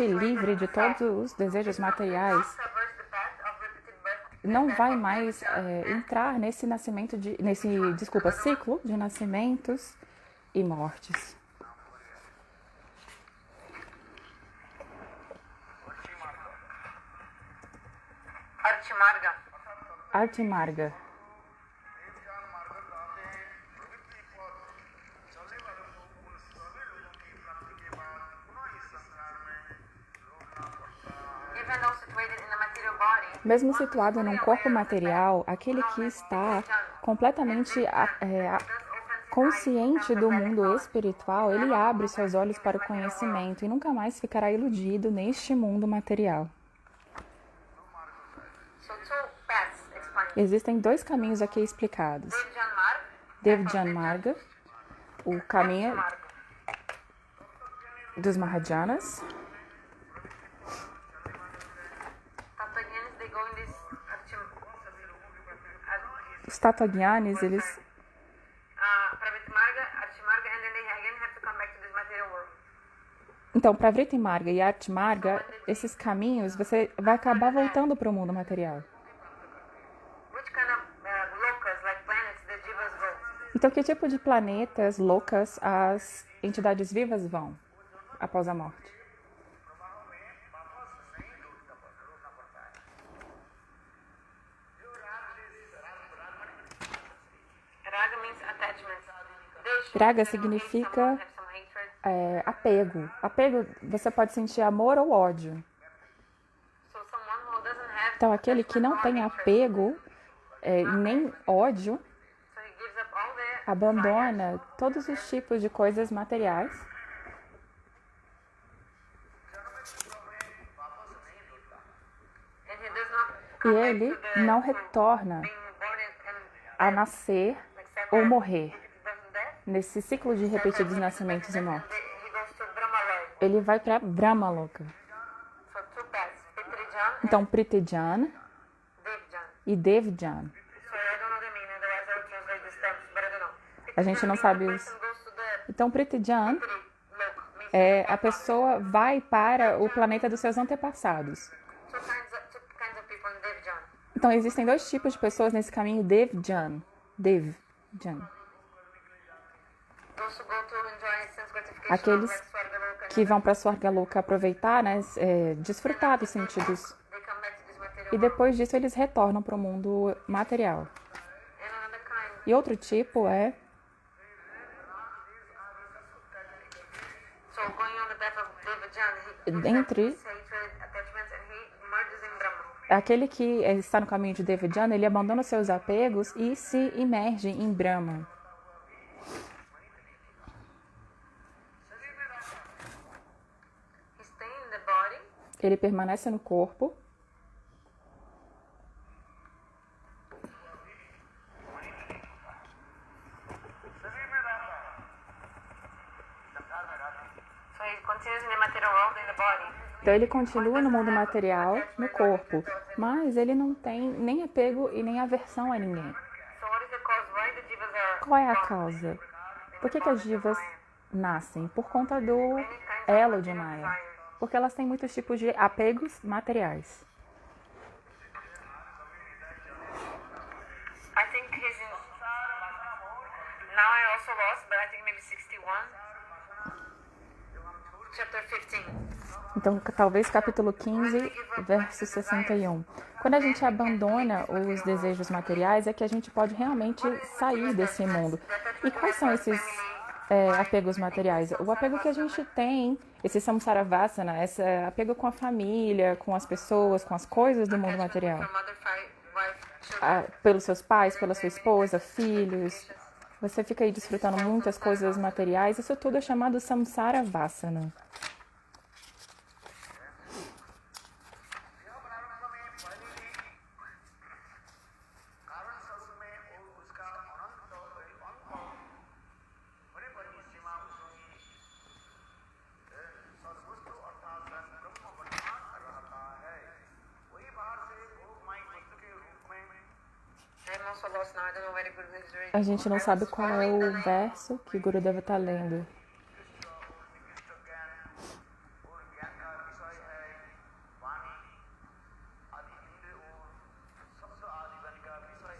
mente livre de todos os desejos materiais não vai mais entrar nesse ciclo de nascimentos e mortes. Arti Marga. Mesmo situado num corpo material, aquele que está completamente consciente do mundo espiritual, ele abre seus olhos para o conhecimento e nunca mais ficará iludido neste mundo material. Existem 2 caminhos aqui explicados. Devjan Marga, o caminho dos Mahajanas. Os Tattagnanis, eles... Então, Pravriti Marga e Arti Marga, esses caminhos, você vai acabar voltando para o mundo material. Então, que tipo de planetas loucas as entidades vivas vão após a morte? Raga significa apego. Apego, você pode sentir amor ou ódio. Então, aquele que não tem apego nem ódio, abandona todos os tipos de coisas materiais e ele não retorna a nascer ou morrer nesse ciclo de repetidos nascimentos e mortes. Ele vai para Brahmaloka. Então, Pritijan e Devjan. A gente não sabe isso. Então, Pritijan a pessoa vai para o planeta dos seus antepassados. Então, existem 2 tipos de pessoas nesse caminho Devjan. Aqueles que vão para Swargaloka aproveitar, né, desfrutar dos sentidos. E depois disso, eles retornam para o mundo material. E outro tipo é aquele que está no caminho de Devjan, ele abandona seus apegos e se imerge em Brahma. Ele permanece no corpo. Então ele continua no mundo material, no corpo, mas ele não tem nem apego e nem aversão a ninguém. Qual é a causa? Por que as divas nascem? Por conta do elo de Maya. Porque elas têm muitos tipos de apegos materiais. Então, talvez capítulo 15, verso 61. Quando a gente abandona os desejos materiais, é que a gente pode realmente sair desse mundo. E quais são esses apegos materiais? O apego que a gente tem, esse samsara vasana, esse apego com a família, com as pessoas, com as coisas do mundo material. Pelos seus pais, pela sua esposa, filhos. Você fica aí desfrutando muitas coisas materiais. Isso tudo é chamado samsara vasana. A gente não sabe qual é o verso que o Gurudeva está lendo.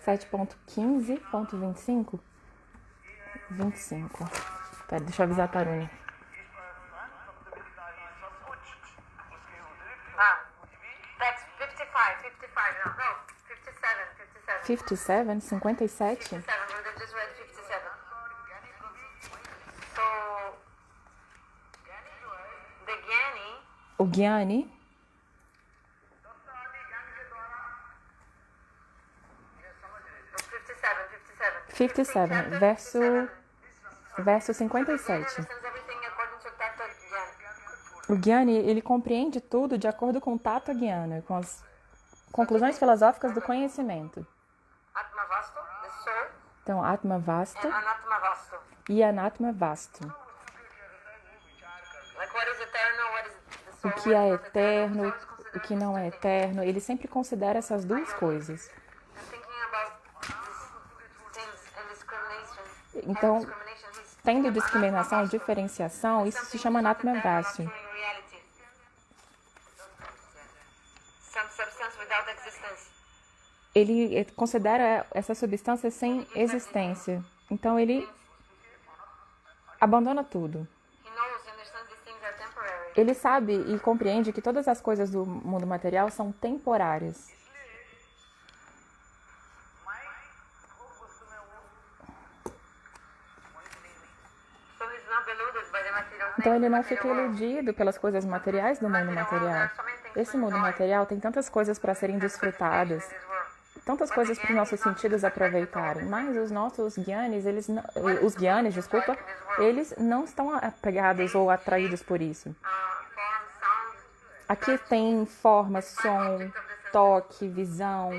7.15.25? 25. Pera, deixa eu avisar a Tarune. That's 55, 55, no, 57, 57? 57? 57, we just read 57. So, the Gyani O Gyani, is 57, 57, verso 57. understands everything according to Tattva Gyana. O Gyani, ele compreende tudo de acordo com o Tattva Gyana, com as conclusões filosóficas do conhecimento. Atma Vastu, the soul, Então, Atma Vasta and Anatma Vastu. e Anatma Vastu. Like what is eternal, what is the soul, O que é what is not eterno, eternal. So it's o que não é eterno, ele sempre considera essas duas coisas. I'm thinking about these things and discrimination. Então, Discrimination is tendo discriminação, diferenciação, isso se chama Anatma Vastu. showing reality. Some substance without existence. Ele considera essa substância sem existência. Então, ele abandona tudo. He knows and understands these things are temporary. Ele sabe e compreende que todas as coisas do mundo material são temporárias. So he's not deluded by the material Então, ele não material fica world. iludido pelas coisas materiais do mundo material. Esse mundo material tem tantas coisas para serem desfrutadas, This world. tantas coisas para os nossos sentidos aproveitarem, mas os nossos gyanis, os gyanis, desculpa, eles não estão apegados ou atraídos por isso. Form, sound. Aqui tem forma, som, toque, visão,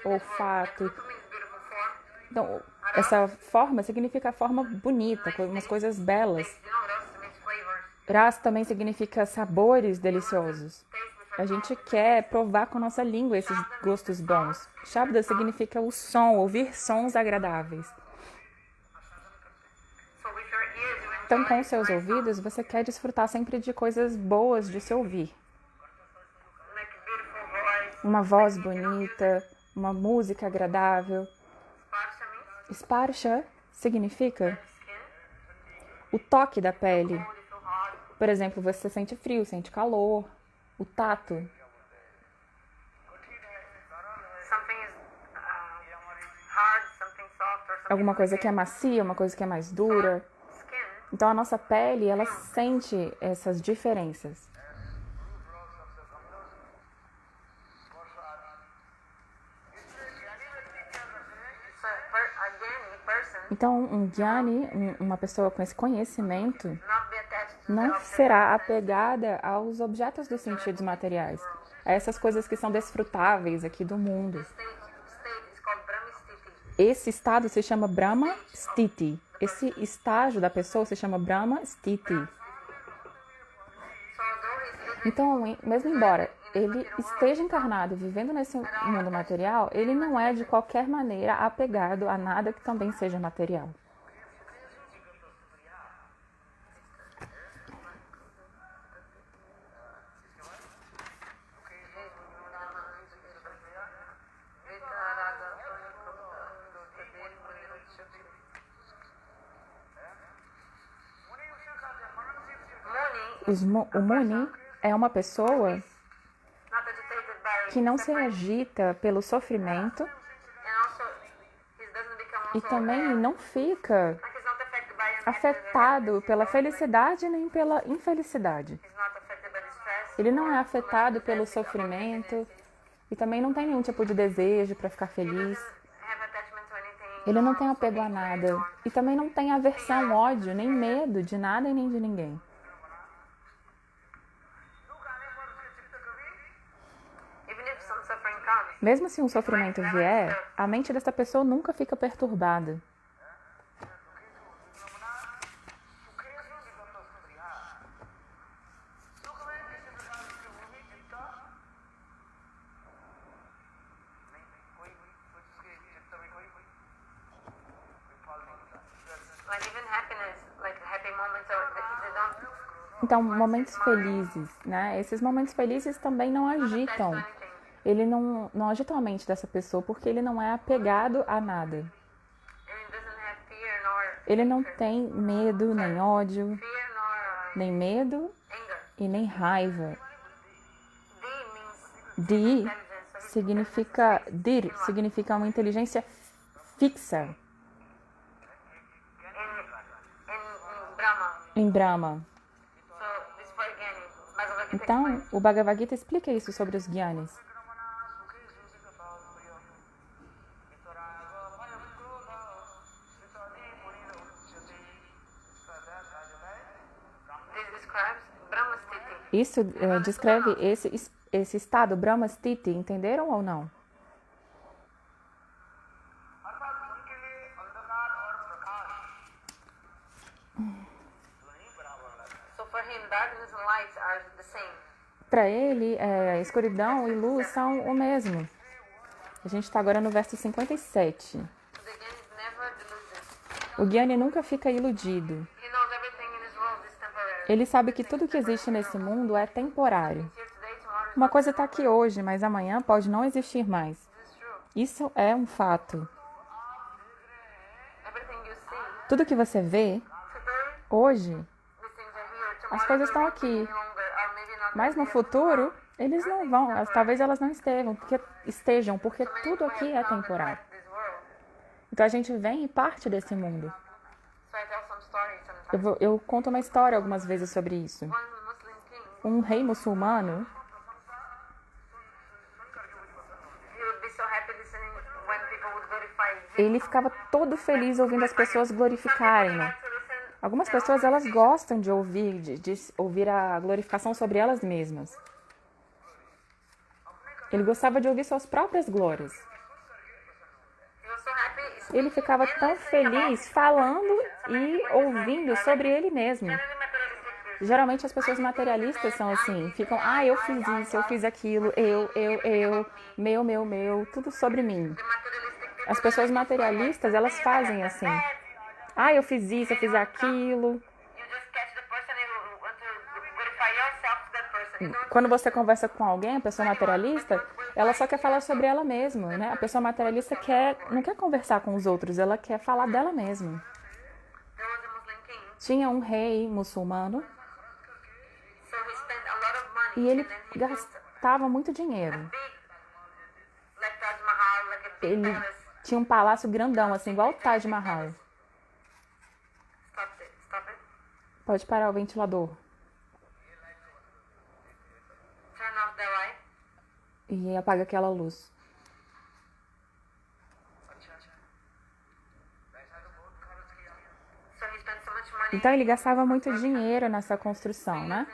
olfato. Beautiful means beautiful form. Então, essa forma significa forma bonita, umas coisas belas. You know, rasa means flavors. Ras também significa sabores deliciosos. Taste with A gente quer provar com a nossa língua esses gostos bons. Shabda significa o som, ouvir sons agradáveis. So with your ears you Então, enjoy com os seus ouvidos, você quer desfrutar sempre de coisas boas de se ouvir. like beautiful voice. Uma voz bonita, uma música agradável. Sparsha means Sparsha significa skin. o toque da pele. Cold, you feel hot. Por exemplo, você sente frio, sente calor. O tato. Something is hard, something soft, or something Alguma coisa que é macia, uma coisa que é mais dura. skin. Então, a nossa pele, ela sente essas diferenças. So again, a person Então, um Gyani, uma pessoa com esse conhecimento, not be attached to não será apegada aos objetos dos sentidos materiais, a essas coisas que são desfrutáveis aqui do mundo. state is called Brahmistiti. Esse estado se chama Brahma Stiti. Esse estágio da pessoa se chama Brahma Stiti. So though he's living Então, mesmo embora ele esteja encarnado, vivendo nesse mundo material, ele não é de qualquer maneira apegado a nada que também seja material. O Muni é uma pessoa not agitated by que não se agita pelo sofrimento and also he doesn't become e also também não fica like he's not affected by afetado pela felicidade nem pela infelicidade. he's not affected by the stress. Ele não é afetado pelo sofrimento e também não tem nenhum tipo de desejo para ficar feliz. Have attachment to anything. Ele não tem apego a nada e também não tem aversão, ódio, nem medo de nada e nem de ninguém. Even if some suffering comes, Mesmo se um sofrimento vier, a mente dessa pessoa nunca fica perturbada. like even happiness, like happy moments, or they don't Então, momentos felizes, né? Esses momentos felizes também não agitam. ele não agita a mente dessa pessoa porque ele não é apegado a nada. And it doesn't have fear nor Ele não tem medo, nem ódio, fear nor nem medo anger. e nem raiva. D means Di intelligence. So significa significa uma inteligência fixa in Brahma. em Brahma. So this for Gyani. Bhagavad Gita Então, explains. o Bhagavad Gita explica isso sobre os Gyanis. This describes Brahma Sthiti. Isso descreve esse estado, Brahma Sthiti, entenderam ou não? So for him, darkness and light are the same. Para ele, escuridão e luz são o mesmo. A gente está agora no verso 57. So the Gyani is never deluded. O Gyani nunca fica iludido. He knows everything in this world is temporary. Ele sabe que tudo que existe nesse mundo é temporário. Here today, tomorrow is Uma coisa está aqui hoje, mas amanhã pode não existir mais. this is true. Isso é um fato. Everything you see Tudo que você vê today, hoje, these things are here. Tomorrow as coisas they estão won't be aqui. any longer, or maybe not Mas no here. futuro, eles não vão, talvez elas não estejam, porque tudo aqui é temporário. This world. Então a gente vem e parte desse mundo. So I tell some stories sometimes. Eu conto uma história algumas vezes sobre isso. One Muslim king, Um rei muçulmano, he would be so happy listening when people would glorify him. ele ficava todo feliz ouvindo as pessoas glorificarem-no. Like to listen Algumas pessoas, elas gostam de ouvir, de ouvir a glorificação sobre elas mesmas. Ele gostava de ouvir suas próprias glórias. He was so happy. Ele ficava tão feliz falando e ouvindo sobre ele mesmo. Generally materialistic person. Geralmente as pessoas materialistas são assim, ficam, eu fiz isso, eu fiz aquilo, eu, meu, tudo sobre mim. The materialistic people, As pessoas materialistas, elas fazem assim, eu fiz isso, eu fiz aquilo. you just catch the person and you want to glorify yourself to that person. You don't Quando você conversa com alguém, a pessoa materialista, ela só quer falar sobre ela mesma, né? A pessoa materialista não quer conversar com os outros, ela quer falar dela mesma. There was a Muslim king, Tinha um rei muçulmano so he spent a lot of money e ele and then he built gastava muito dinheiro. big, like Taj Mahal, like a big Ele palace. tinha um palácio grandão, assim, igual o Taj Mahal. Stop it. Pode parar o ventilador. Turn off the light. E apaga aquela luz. So he spent so much money. Então ele gastava muito dinheiro nessa construção, né?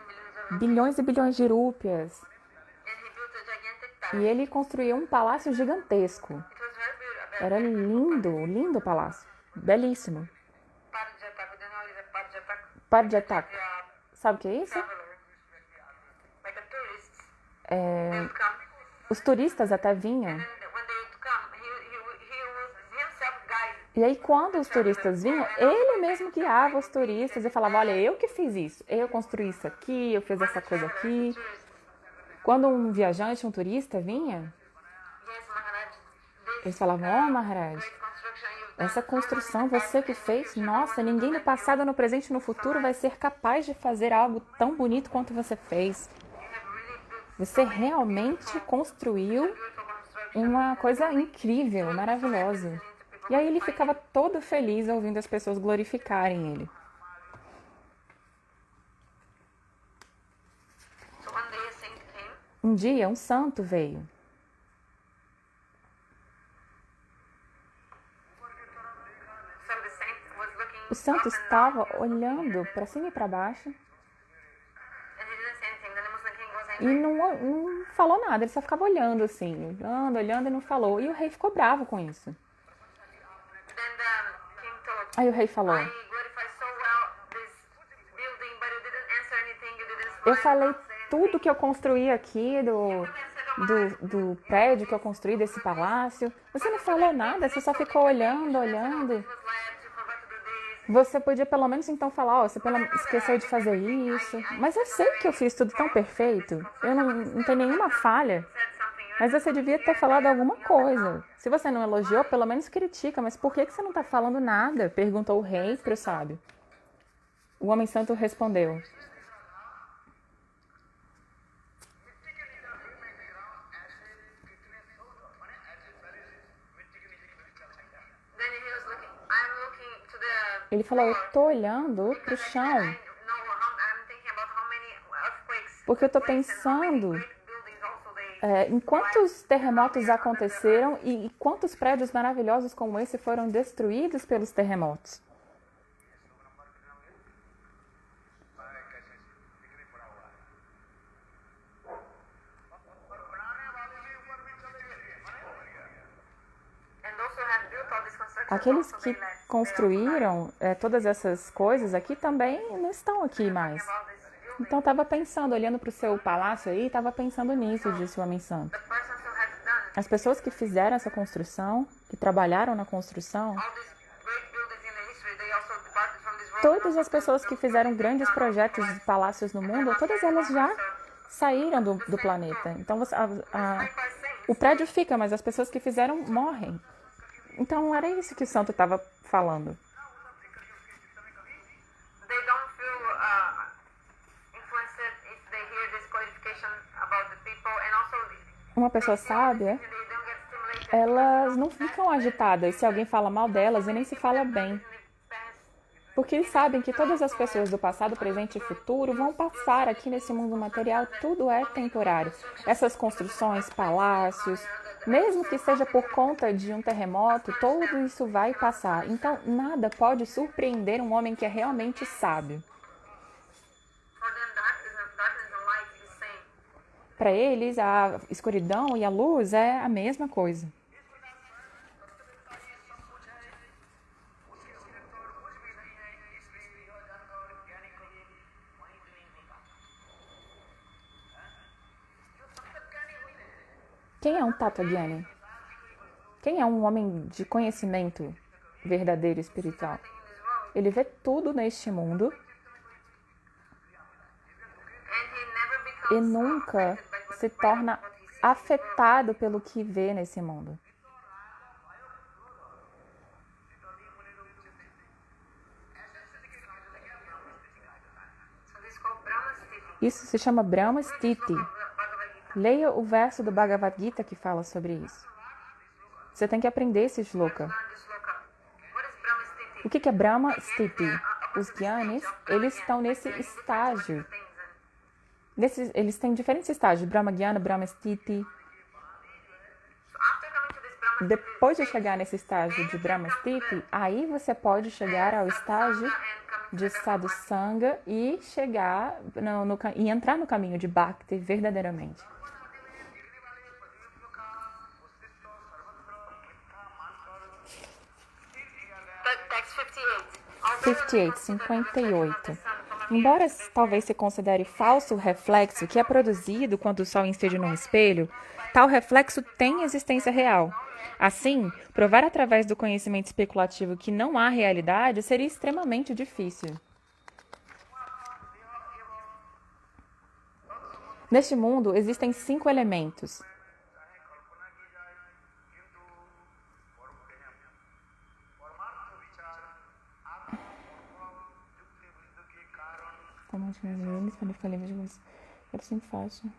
And Bilhões e bilhões de rúpias. he built a gigantic E palace. ele construiu um palácio gigantesco. It was very beautiful. Era lindo, lindo o palácio. Belíssimo. Parjatak, we don't know what is a Parjatak. Parjatak. Yeah, Sabe o que é isso? traveler. Like a tourist. É, They would come. os turistas até vinham. And when they would come, he was himself guide. E aí quando os turistas vinham, ele mesmo guiava os turistas e falava, olha, eu que fiz isso. Eu construí isso aqui, eu fiz essa coisa aqui. Tourist. Quando um viajante, um turista vinha, Yes, Maharaj. This eles falavam, Maharaj, great construction you've done. essa construção você que fez, nossa, ninguém no passado, no presente e no futuro vai ser capaz de fazer algo tão bonito quanto você fez. You have really built Você realmente construiu beautiful construction. uma coisa incrível, maravilhosa. E aí ele ficava todo feliz ouvindo as pessoas glorificarem ele. So one day a saint came. Um dia, um santo veio. So the saint was looking O santo up and estava down, olhando para cima e para baixo and he didn't say anything. Then the Muslim king was e angry. não falou nada, ele só ficava olhando assim, olhando e não falou. E o rei ficou bravo com isso. Then the king told, Aí o rei falou, I glorify so well this building, but you didn't answer anything. You didn't eu smile, falei not say anything. tudo que eu construí aqui, do prédio que eu construí, desse palácio. Você não falou nada, você só ficou olhando. This was led, you forgot to do this. Você podia pelo menos então falar, você esqueceu de fazer isso. Mas eu sei que eu fiz tudo tão perfeito. Eu não tenho nenhuma falha. Said something. Mas você devia ter falado alguma coisa. Se você não elogiou, pelo menos critica. Mas por que você não está falando nada? Perguntou o rei para o sábio. O homem santo respondeu. Ele falou, eu estou olhando para o chão. Porque eu estou pensando em quantos terremotos aconteceram e quantos prédios maravilhosos como esse foram destruídos pelos terremotos. Aqueles que construíram todas essas coisas aqui também não estão aqui mais. Então estava pensando, olhando para o seu palácio aí, estava pensando nisso, disse o homem santo. As pessoas que fizeram essa construção, que trabalharam na construção, todas as pessoas que fizeram grandes projetos de palácios no mundo, todas elas já saíram do planeta. Então o prédio fica, mas as pessoas que fizeram morrem. Então era isso que o santo estava falando. Uma pessoa sábia, elas não ficam agitadas se alguém fala mal delas e nem se fala bem. Porque eles sabem que todas as pessoas do passado, presente e futuro vão passar aqui nesse mundo material, tudo é temporário. Essas construções, palácios, mesmo que seja por conta de um terremoto, tudo isso vai passar. Então, nada pode surpreender um homem que é realmente sábio. Para eles, a escuridão e a luz é a mesma coisa. Quem é um Tattva-gyani? Quem é um homem de conhecimento verdadeiro e espiritual? Ele vê tudo neste mundo e nunca se torna afetado pelo que vê nesse mundo. Isso se chama Brahma Sthiti. Leia o verso do Bhagavad Gita que fala sobre isso. Você tem que aprender esse shloka. O que é Brahma Sthiti? Os Gyanis, eles estão nesse estágio. Eles têm diferentes estágios. Brahma Gyana, Brahma Sthiti. Depois de chegar nesse estágio de Brahma Sthiti, aí você pode chegar ao estágio de Sadhu Sangha e chegar e entrar no caminho de Bhakti verdadeiramente. Text 58. Embora talvez se considere falso o reflexo que é produzido quando o Sol incide num espelho, tal reflexo tem existência real. Assim, provar através do conhecimento especulativo que não há realidade seria extremamente difícil. Neste mundo existem 5 elementos. Eles podem ficar livres de você. Quero sempre fácil.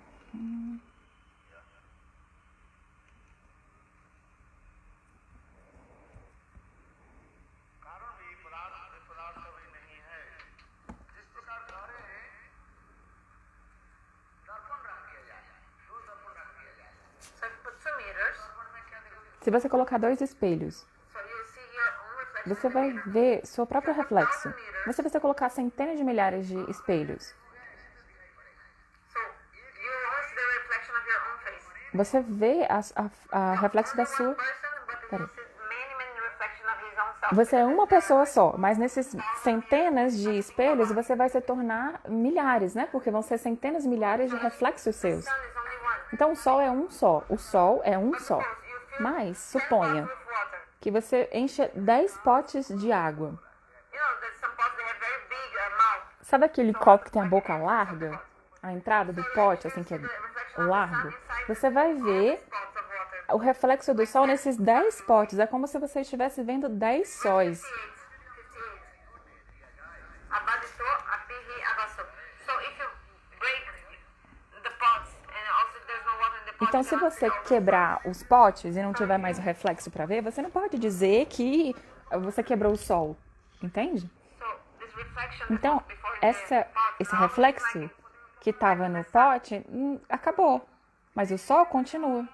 Se você colocar 2 espelhos, você vai ver seu próprio reflexo. Mas se você colocar centenas de milhares de espelhos, você vê a reflexo da sua... Você é uma pessoa só, mas nesses centenas de espelhos você vai se tornar milhares, né? Porque vão ser centenas de milhares de reflexos seus. Então o Sol é um só. O Sol é um só. Mas suponha que você enche 10 potes de água. Sabe aquele copo que tem a boca larga? A entrada do pote, assim, que é largo, você vai ver spots of water. o reflexo do sol nesses 10 potes. É como se você estivesse vendo 10 sóis. 58. Abadiso, apihi, abaso. So if you break the pots and also there's no water in the pot, Então, you se cannot você see all the quebrar os potes e não tiver mais o reflexo para ver, você não pode dizer que você quebrou o sol, entende? So this reflection that Então, was before in the pot, esse now it's reflexo like que estava no pote acabou, mas o sol continua.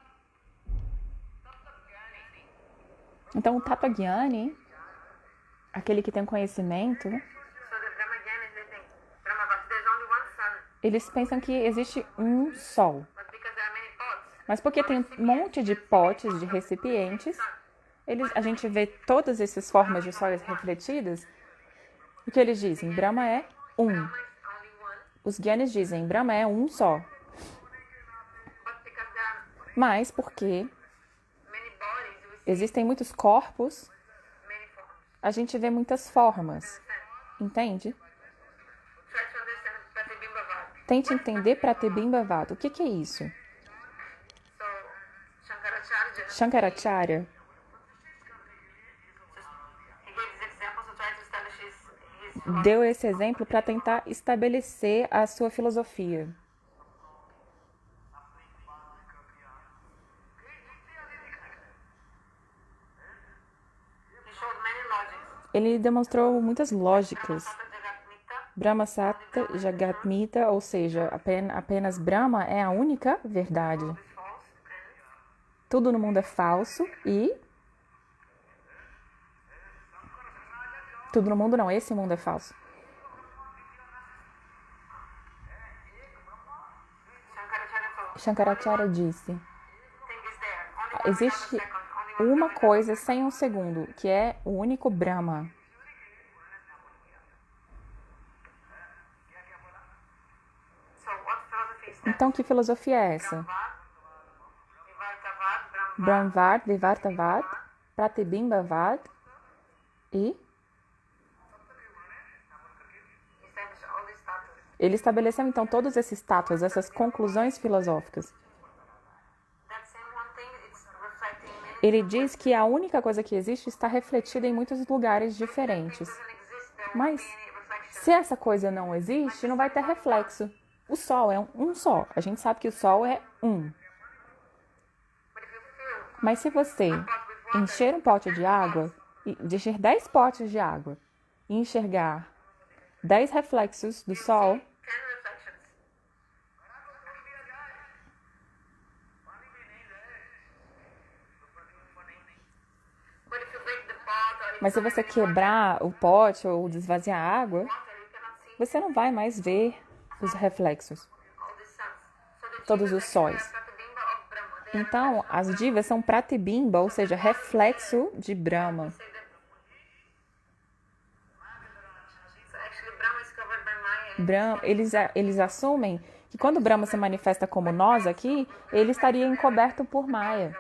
Então, o Tattva-gyani, aquele que tem conhecimento, so the Brahmagyanis they think Brahma, but there's only one sun, eles pensam que existe um sol. but because there are many pots, Mas porque tem um monte de potes, de recipientes, a gente vê todas essas formas de sóis refletidas. O que eles dizem? Brahma é um. Brahma is only one, Os Gyanis dizem Brahma é um só. but because there are Mas porque many bodies, we see existem muitos corpos, many forms. a gente vê muitas formas. Entende? Try to understand Pratibhimbavad. Tente entender Pratibhimbavad. O que é isso? So Shankaracharya, Shankaracharya, he gave these examples to try to establish his deu esse exemplo para tentar estabelecer a sua filosofia. he showed many logics. Ele demonstrou muitas lógicas. Sata Jagatmita, Brahma Satta Jagatmita, ou seja, apenas Brahma é a única verdade. is false, and Tudo no mundo é falso e... Tudo no mundo não, esse mundo é falso. Shankaracharya told, Shankaracharya disse, thing is there. Only one existe second, only one uma coisa sem um segundo, que é o único Brahma. So what philosophy is that? Então, que filosofia é essa? Vivartavad, Brahma, Brahmavad, Vivartavad, Pratibhimbavad e establish all these status. ele estabeleceu então todos esses tátuas, essas conclusões filosóficas. That same one thing, it's reflecting many. Ele diz que a única coisa que existe está refletida em muitos lugares diferentes. Doesn't exist, there Mas won't be any reflection. se essa coisa não existe, não vai ter reflexo. O Sol é um só. A gente sabe que o Sol é um. But if you fill Mas se você encher um pote de água, de encher 10 potes de água e enxergar 10 reflexos do Sol, 10 reflections, but if you break the pot or if mas se you você have any quebrar o pote ou desvaziar a água, water, you cannot see você não vai mais ver os reflexos, all the suns. So the todos jivas os actually sóis. are Pratibimba of Brahma. They are Então, as divas são pratibimba, ou seja, reflexo de Brahma. say that. So actually Brahma is covered by Maya. Brahma, eles assumem que quando Brahma se manifesta como nós aqui, ele estaria encoberto por Maya.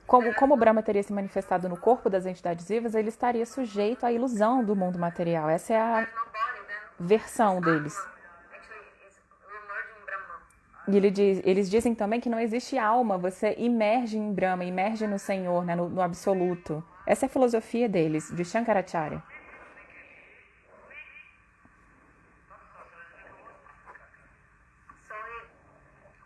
Como Brahma teria se manifestado no corpo das entidades vivas, ele estaria sujeito à ilusão do mundo material. Essa é a No body then versão deles. actually is emerging Brahma. E eles dizem também que não existe alma, você imerge em Brahma, imerge no Senhor, né, no absoluto. Essa é a filosofia deles, de Shankaracharya. So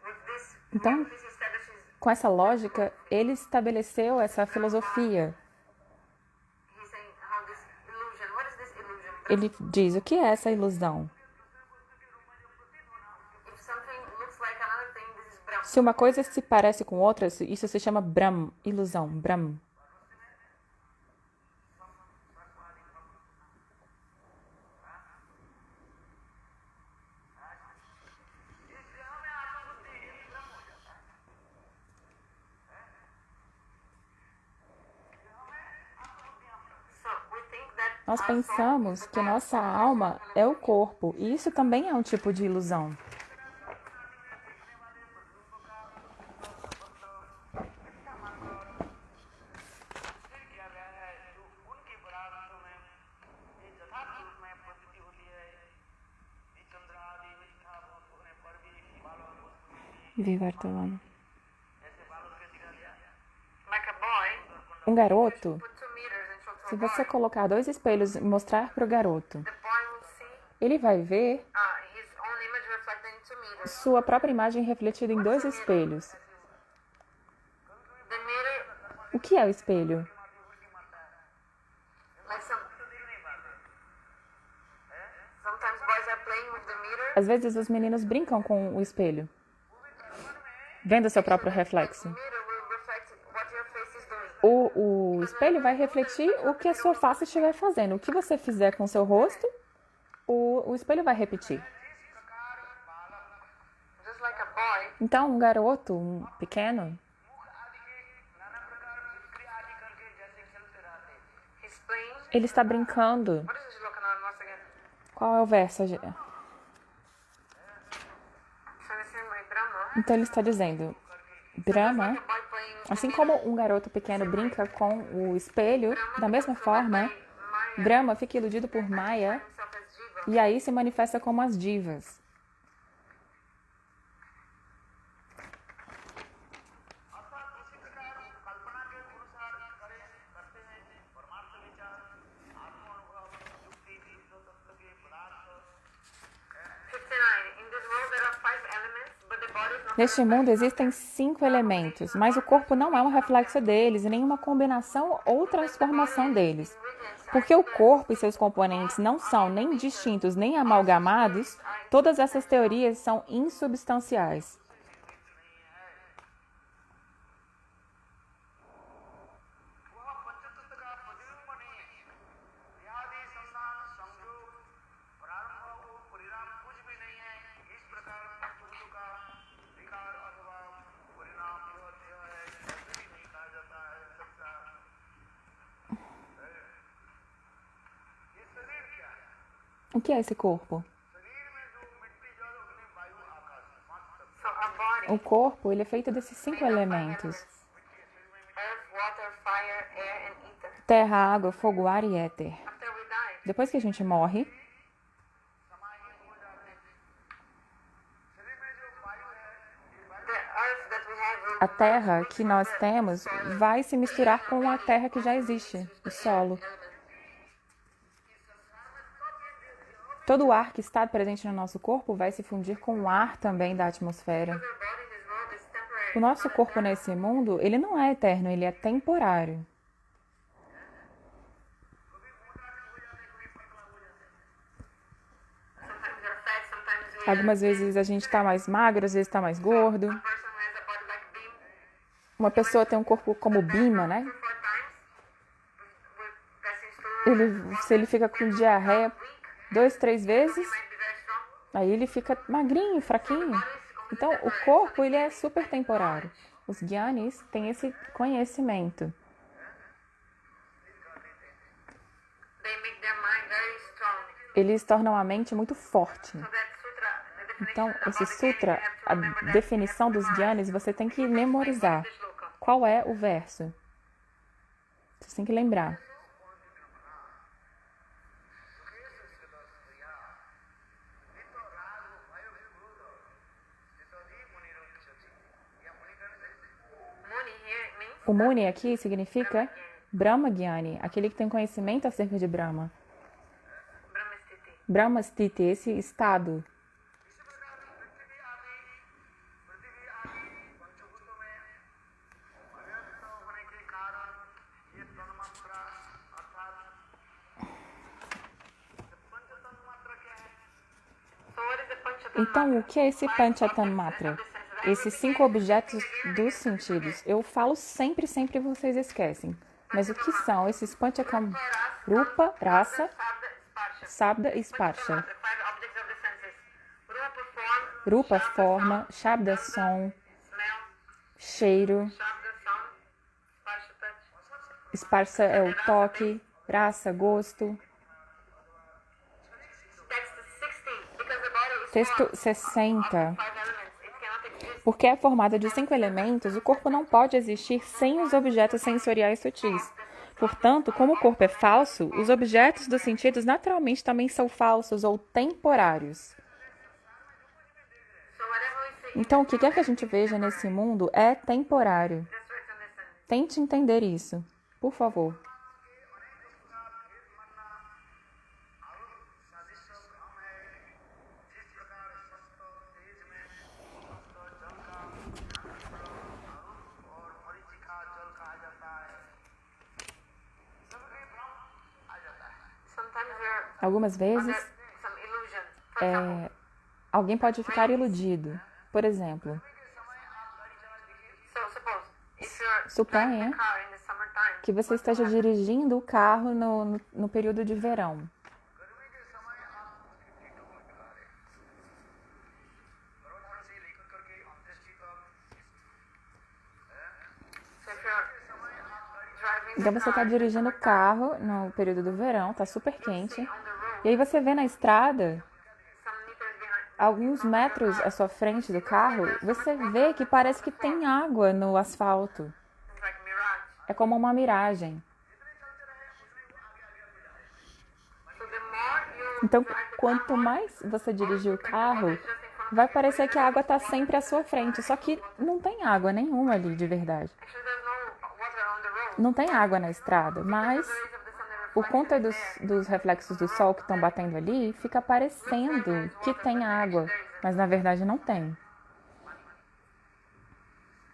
with this, Então, this establishes. com essa lógica, ele estabeleceu essa filosofia. He's saying how this illusion. What is this illusion? Ele diz, o que é essa ilusão? If something looks like another thing, this is Brahma. Se uma coisa se parece com outra, isso se chama Brahm, ilusão, Brahm. So we think that Nós pensamos que nossa alma é o corpo, e isso também é um tipo de ilusão. Viva Artolano. Like a boy, Um garoto, put 2 meters and show to se a boy. você colocar 2 espelhos e mostrar para o garoto, The boy will see ele vai ver his own image reflected in 2 meters. sua própria imagem refletida em 2 espelhos. The mirror, O que é o espelho? like sometimes boys are playing with the mirror. Às vezes os meninos brincam com o espelho, vendo seu próprio reflexo. The mirror will reflect what your face is doing. O espelho vai refletir o que a sua face estiver fazendo. O que você fizer com o seu rosto, o espelho vai repetir. Just like a boy, Então, um garoto, um pequeno, he's playing. ele está brincando. What is this looking on once again? Qual é o verso? So the same way, Brahma. Então, ele está dizendo, Brahma, Like a boy playing with assim como um garoto pequeno brinca com o espelho, da mesma forma, Maya Brahma fica iludido por Maya himself as Jiva. e aí se manifesta como as divas. Neste mundo existem 5 elementos, mas o corpo não é um reflexo deles e nenhuma combinação ou transformação deles. Porque o corpo e seus componentes não são nem distintos nem amalgamados, todas essas teorias são insubstanciais. O que é esse corpo? So our body, O corpo ele é feito desses 5 elementos: earth, water, fire, air, and ether. terra, água, fogo, ar e éter. After we die, Depois que a gente morre, the earth that we have will a terra que nós temos vai se misturar com a terra que já existe, o solo. Todo o ar que está presente no nosso corpo vai se fundir com o ar também da atmosfera. our body in this world is temporary. O nosso corpo nesse mundo, ele não é eterno, ele é temporário. Sometimes you're fat, sometimes we Algumas vezes a gente está mais magro, às vezes está mais gordo. a person has a body like beam. Uma pessoa tem um corpo como Bima, né? 4 times with passing through Se ele fica com diarreia 2, 3 vezes, might be very strong. aí ele fica magrinho, fraquinho. Então, o corpo, ele é super temporário. Os Gyanis têm esse conhecimento. They make their mind very strong. Eles tornam a mente muito forte. So that sutra, the definition Então, of esse the sutra, Gyanis, you have to a remember that definição dos Gyanis, você tem que memorizar. this loka. Qual é o verso? Você tem que lembrar. Muni here means O Muni aqui significa Brahma Gyani, aquele que tem conhecimento acerca de Brahma. Brahmastiti. Brahma Sthiti, esse estado. So what is the Panchatanmatra? Então, o que é esse Panchatanmatra? Esses 5 objetos dos sentidos. Eu falo sempre, sempre vocês esquecem. Mas o que são esses Panchakam? Rupa, Rasa, Sabda, Sparsha. Sabda e Sparsha. The 5 objects of the senses. Rupa, form. Rupa, forma, Shabda, som, Smell. cheiro, Shabda, sound. Sparsha, touch. Sparsha é o toque, Rasa, gosto. Text 60. Because the body is Texto formed 60. of 5 elements. It cannot exist. Porque é formado de 5 elementos, o corpo não pode existir sem os objetos sensoriais sutis. Portanto, como o corpo é falso, os objetos dos sentidos naturalmente também são falsos ou temporários. So whatever we see Então, o que quer que a gente veja nesse mundo é temporário. Just try to understand. Tente entender isso, por favor. Sometimes we're Algumas vezes, under some illusion. For example, alguém pode ficar iludido. Por exemplo, so suppose if you're Suponha driving a car in the summertime, que você esteja dirigindo o carro no período de verão. so if you're driving Então the você está car dirigindo o carro no período do verão, tá super quente. on the road, E aí você vê na estrada, some meters behind, alguns metros à sua frente do carro, você vê que parece que tem água no asfalto. it's like mirage. É como uma miragem. So the more you Então, drive the quanto car, mais você dirigir o carro, vai parecer que a água está sempre à sua frente. Só que não tem água nenhuma ali de verdade. actually there's no water on the road. Não tem água na estrada, mas The rays of the sun are por conta dos reflexos do sol que estão batendo ali, fica parecendo que tem água, mas na verdade não tem.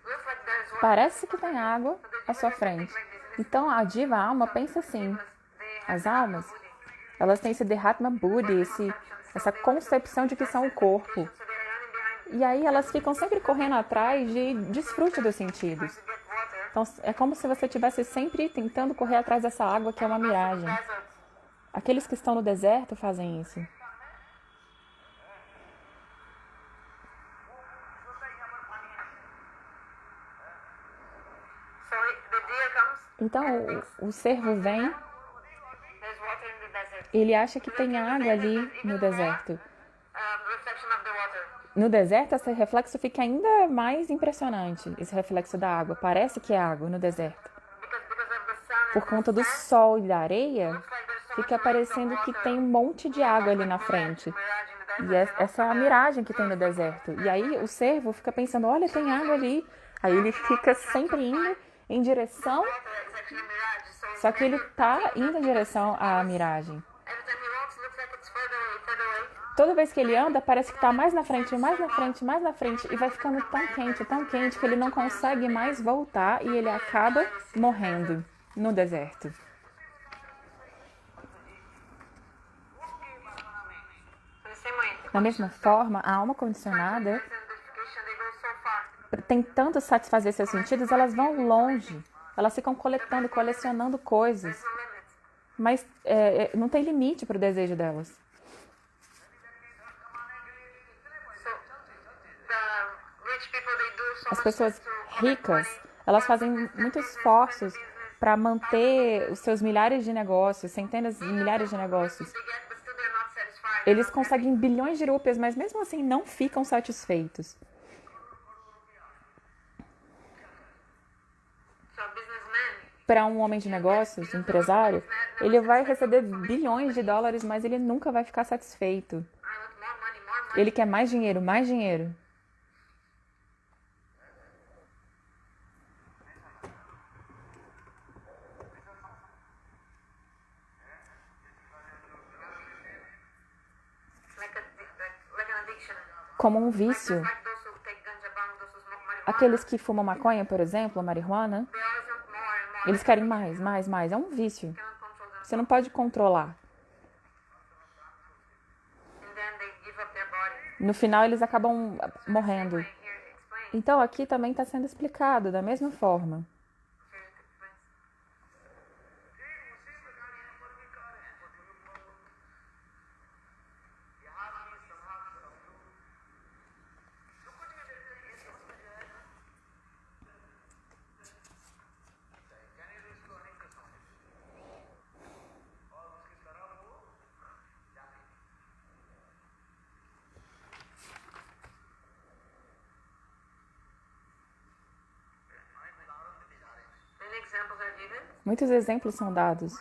looks like there's water. Parece que tem água à sua frente. Então a diva, a alma, pensa assim. They have As almas, elas têm esse Dhatma Buddhi, essa concepção de que são o corpo. so they're running behind E aí elas ficam sempre correndo atrás de desfrute dos sentidos. to get water. Então é como se você estivesse sempre tentando correr atrás dessa água que é uma miragem. Deserts. Aqueles que estão no deserto fazem isso. So the deer comes, Então o cervo vem, there's water in the desert. ele acha que tem água ali no deserto. Reflection of the water. No deserto, esse reflexo fica ainda mais impressionante, esse reflexo da água. Parece que é água no deserto. Because of the sun, Por conta do sol e da areia, looks like there's so fica parecendo que tem um monte de água ali na frente. mirage in the desert. E essa é a miragem que tem no deserto. E aí o cervo fica pensando, olha, tem água ali. Aí ele fica sempre indo em direção, Water is actually a mirage. So só que ele tá indo em direção à miragem. every time he walks, looks like it's further away, further away. Toda vez que ele anda, parece que tá mais na frente, mais na frente, mais na frente. E vai ficando tão quente que ele não consegue mais voltar e ele acaba morrendo no deserto. In the same way, Da mesma forma, a alma condicionada, identification, they go so far. tentando satisfazer seus sentidos, elas vão longe. Elas ficam colecionando coisas. No limits. Mas não tem limite para o desejo delas. So the rich people, they do so As much pessoas to collect ricas, money. elas fazem muitos esforços para manter os seus milhares de negócios, centenas de milhares de negócios. They get, but still they're not satisfied. Eles conseguem bilhões de rúpias, mas mesmo assim não ficam satisfeitos. So a businessman, Para um homem de negócios, um empresário, ele vai receber bilhões de dólares, mas ele nunca vai ficar satisfeito. I want more money, more money. Ele quer mais dinheiro, mais dinheiro. Like an addiction. Como um vício. Like those who take ganja bang, those who smoke marijuana. Aqueles que fumam maconha, por exemplo, marihuana, They always want more and more. eles querem mais, mais, mais. É um vício. They cannot control them. Você não pode controlar. And then they give up their body. No final, eles acabam morrendo. Here explain. Então, aqui também está sendo explicado da mesma forma. Many examples are given. Muitos exemplos são dados.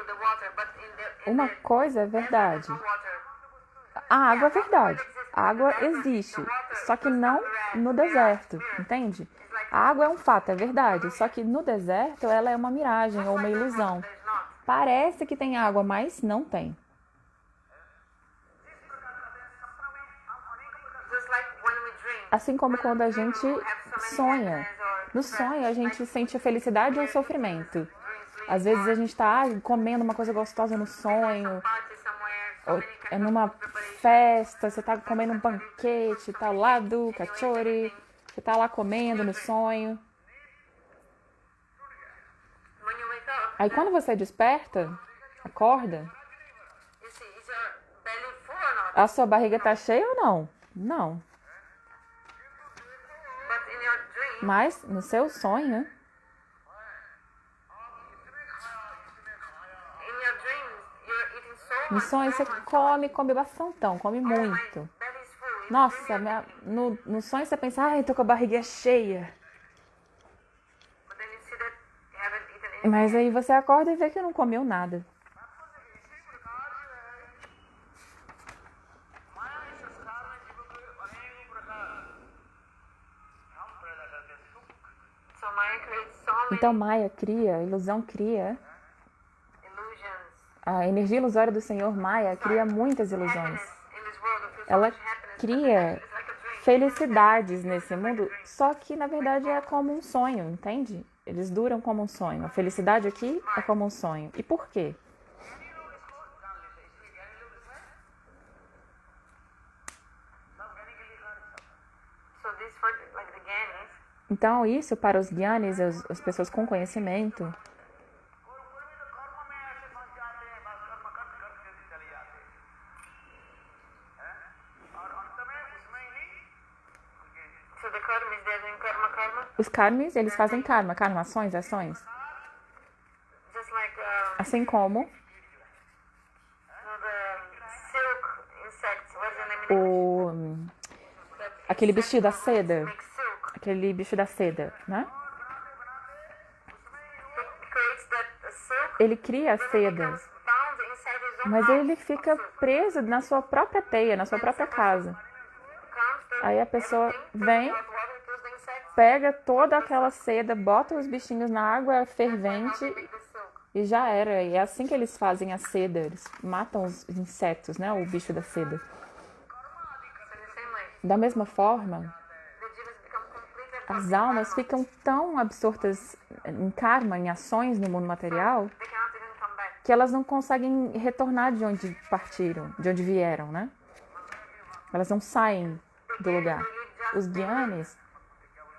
the water, but in Uma the coisa é verdade. no water. A água é verdade. A água existe, só que não no deserto, entende? A água é um fato, é verdade, só que no deserto ela é uma miragem ou uma ilusão. There's not. Parece que tem água, mas não tem. Just like when we dream. Assim como quando a gente sonha. No sonho a gente sente a felicidade ou o sofrimento. Às vezes a gente está comendo uma coisa gostosa no sonho, Party somewhere, so ou many é numa festa, você está comendo um banquete, tá lá do cachorro, você está lá comendo no sonho. when you wake up, Aí quando você desperta, acorda, you see, is your belly full or not? a sua barriga tá cheia ou não? Não. But in your dream, Mas no seu sonho, in your dreams, you're eating so no much. sonho você come bastantão, come muito. Belly's full. Nossa, no sonho você pensa, ai, tô com a barriga cheia. But then you see that you haven't eaten anything. Mas aí você acorda e vê que não comeu nada. So Maya creates so many Então Maia cria, a ilusão cria, illusions. a energia ilusória do Senhor Maia cria muitas ilusões. Happiness in this world. We feel so Ela much happiness. cria It's like a dream. felicidades nesse mundo, só que na verdade é como um sonho, entende? Eles duram como um sonho. A felicidade aqui é como um sonho. E por quê? So this for like the Gyanis, Então isso para os gyanis, as pessoas com conhecimento, so the karma is there doing karma, os karmis, eles fazem karma, ações. just like Assim como you know, the silk insects. What's the name? o aquele bichinho da seda, Make silk. aquele bicho da seda, né? It creates that silk. Ele cria as sedas, Bound inside his own mas house. ele fica preso na sua própria teia, na sua própria casa. Comes to Aí a pessoa everything, vem, hot water kills the insects. pega toda aquela seda, bota os bichinhos na água fervente Make the silk. e já era. E é assim que eles fazem a seda, eles matam os insetos, né? O bicho da seda. So in the same way, Da mesma forma, the jivas become completely as almas ficam tão absortas em karma, em ações no mundo material, they cannot even come back. que elas não conseguem retornar de onde partiram, de onde vieram, né? Elas não saem do lugar. Os gyanis,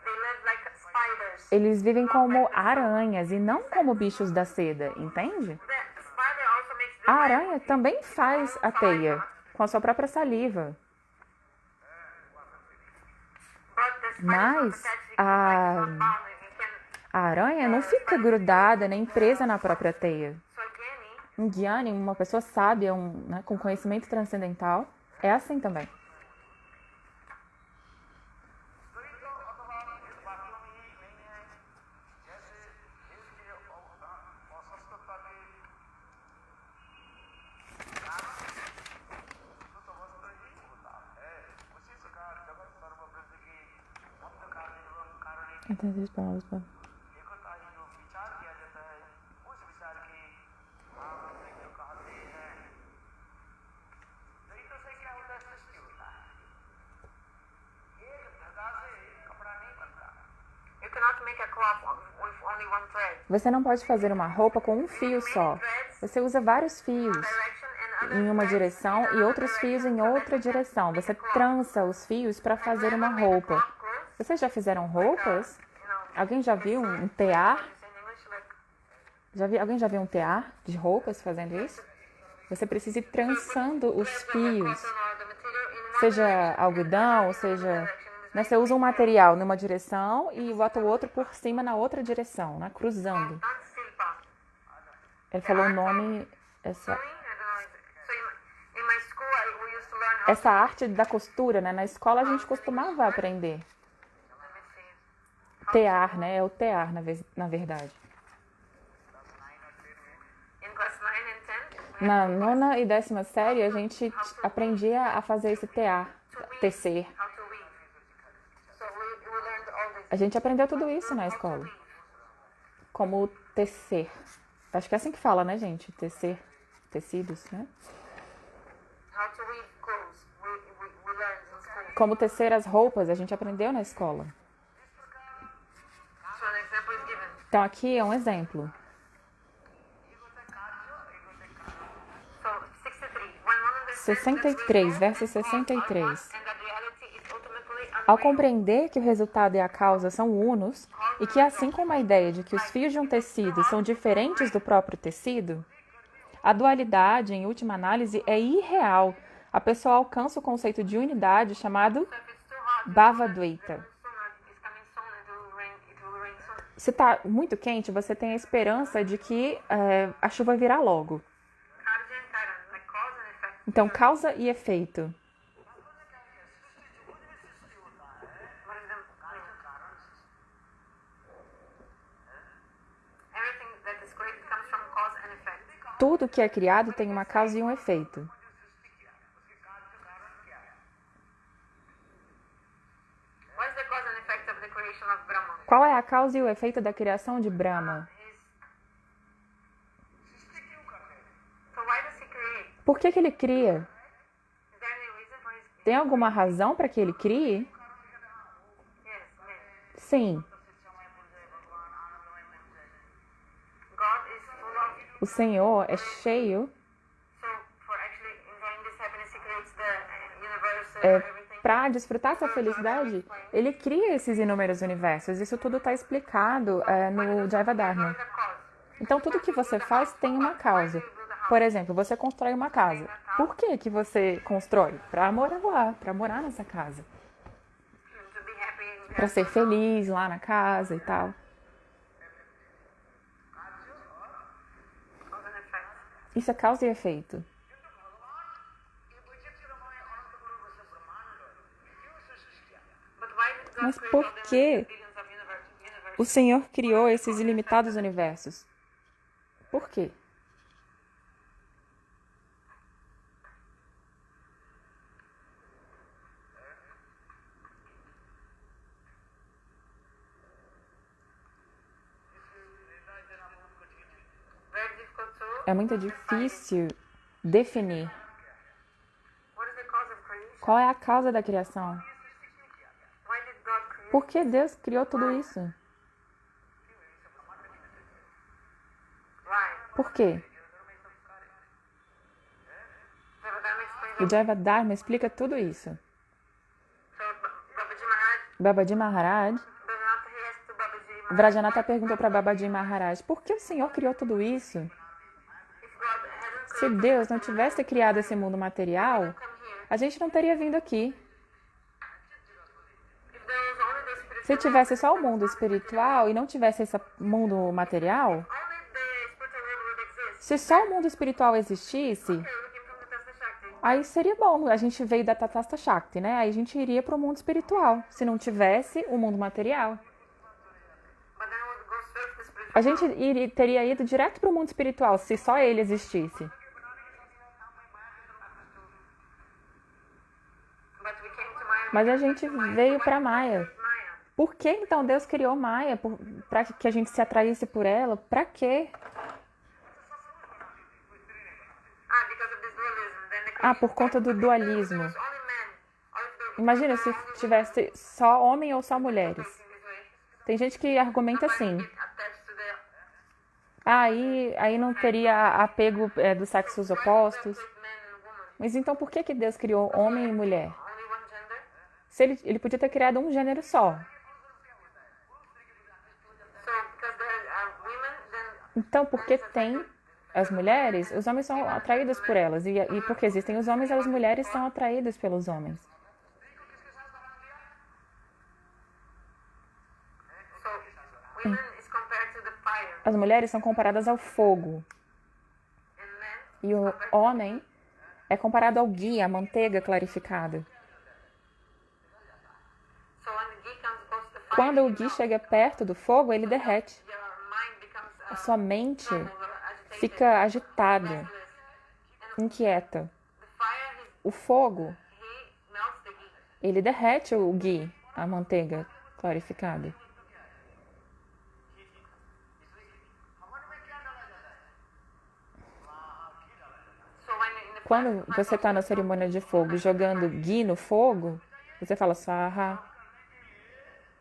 They live like spiders. eles vivem como aranhas e não como bichos da seda, entende? The spider also makes the A aranha também faz a teia com a sua própria saliva, but the spider mas bound. You can a aranha não fica grudada nem presa na própria teia. so Gyani, Um gyani, uma pessoa sábia, né, com conhecimento transcendental, é assim também. Entendi, pausa. you cannot make a cloth with only one thread. Você não pode fazer uma roupa com um fio só. Você usa vários fios Direction and other em uma threads direção in e another outros fios direction. em So outra then you can direção. make Você a cloth. trança os fios para fazer uma Whenever you make a roupa. cloth clothes, Vocês já fizeram roupas? you know, Alguém já viu um tear? it's in English like Alguém já viu um tear de roupas fazendo isso? Você precisa ir trançando os fios, cotton or the material in one seja direction, algodão, ou seja, né, você usa um material numa direção e bota o outro por cima na outra direção, né, cruzando. not silpa. Ele falou o nome, essa I don't know. So in my school, we used to learn how essa arte da costura, né? Na escola a gente costumava aprender. let me see. Tear, né? É o tear, na verdade. In class 9, Na nona e 10ª série, a gente aprendia a fazer esse tear, tecer. how to weave. So we learned all this. A gente aprendeu tudo isso na escola. Como tecer. Acho que é assim que fala, né, gente? Tecer tecidos, né? How to weave clothes. We learned in school. Como tecer as roupas, a gente aprendeu na escola. So an example is given. Então, aqui é um exemplo. So 63. When one understands 63, verso 63. and that reality is ultimately Ao compreender que o resultado e a causa são unos, e que assim como a ideia de que os fios de um tecido são diferentes do próprio tecido, a dualidade, em última análise, é irreal. A pessoa alcança o conceito de unidade chamado if it's too hot, Bhava-dvaita. it's coming soon, it will rain soon. Se está muito quente, você tem a esperança de que a chuva virá logo. Causa and pattern, like cause and effect. Então, causa e efeito. What is the everything that is created comes from cause and effect. Tudo que é criado tem uma causa e um efeito. What is the cause and effect of the creation of Brahman? Qual é a causa e o efeito da criação de Brahma? So why does he create? Por que ele cria? Is there any reason for his Tem alguma razão para que ele crie? yes, man. Sim. God is full of O Senhor é cheio so for actually enjoying this happiness he creates the universe É, everything. para desfrutar essa felicidade, ele cria esses inúmeros universos. Isso tudo está explicado no Jaiva Dharma. The cause. Então, tudo que você faz tem uma causa. Por exemplo, você constrói uma casa. Por que que você constrói? Para morar lá, para morar nessa casa. To be happy. Para ser feliz lá na casa e tal. Cause and effect. Isso é causa e efeito. But why did God Mas create por all the que billions of universes? o Senhor criou esses ilimitados universos? Por quê? Very difficult to. É muito difícil definir What is the cause of creation? qual é a causa da criação. Why did God create? Por que Deus criou tudo isso? Why? Por quê? Devadharma explains O Jaiva Dharma explica tudo isso. So Babaji Maharaj, Babaji Maharaj, Bhajanatha, he asked to Babaji Maharaj, Vrajanatha perguntou para Babaji Maharaj, por que o Senhor criou tudo isso? if God hadn't Se Deus não tivesse criado esse mundo material, come here, a gente não teria vindo aqui. if there was only the spirit, Se tivesse só o mundo espiritual e não tivesse esse mundo material, only the spiritual world would exist. se só o mundo espiritual existisse, Okay, we came from the Tasta Shakti. aí seria bom. A gente veio da Tatasta Shakti, né? Aí a gente iria para o mundo espiritual, se não tivesse o mundo material. But then we would go straight to the spiritual A gente teria ido direto para o mundo espiritual, se só ele existisse. But we came to Maya. Mas a gente veio para Maya. Maya. Por que então Deus criou Maya? Para que a gente se atraísse por ela? Para quê? Because of this dualism. Then the Por conta do dualismo. creation was only men. Or if there Imagina se tivesse só homem ou só mulheres. in this way, Tem gente que argumenta assim. get attached to the Aí não teria apego dos sexos opostos. with men and women. Mas então por que que Deus criou homem e mulher? Only one gender. Se ele podia ter criado um gênero só. So because there are women, then Então, porque tem as mulheres, os homens são atraídos por elas. E porque existem os homens, as mulheres são atraídas pelos homens. so women is compared to the fire, As mulheres são comparadas ao fogo. and men. E o homem é comparado ao ghee, a manteiga clarificada. So when the ghee comes close to the fire, Quando o ghee chega perto do fogo, ele derrete. your mind becomes A sua mente agitated, fica agitada. restless. inquieta. the fire, O fogo, he melts the ghee. ele derrete o ghee, a manteiga clarificada. So when in the Quando você está na cerimônia de fogo jogando ghee no fogo, você fala swaha.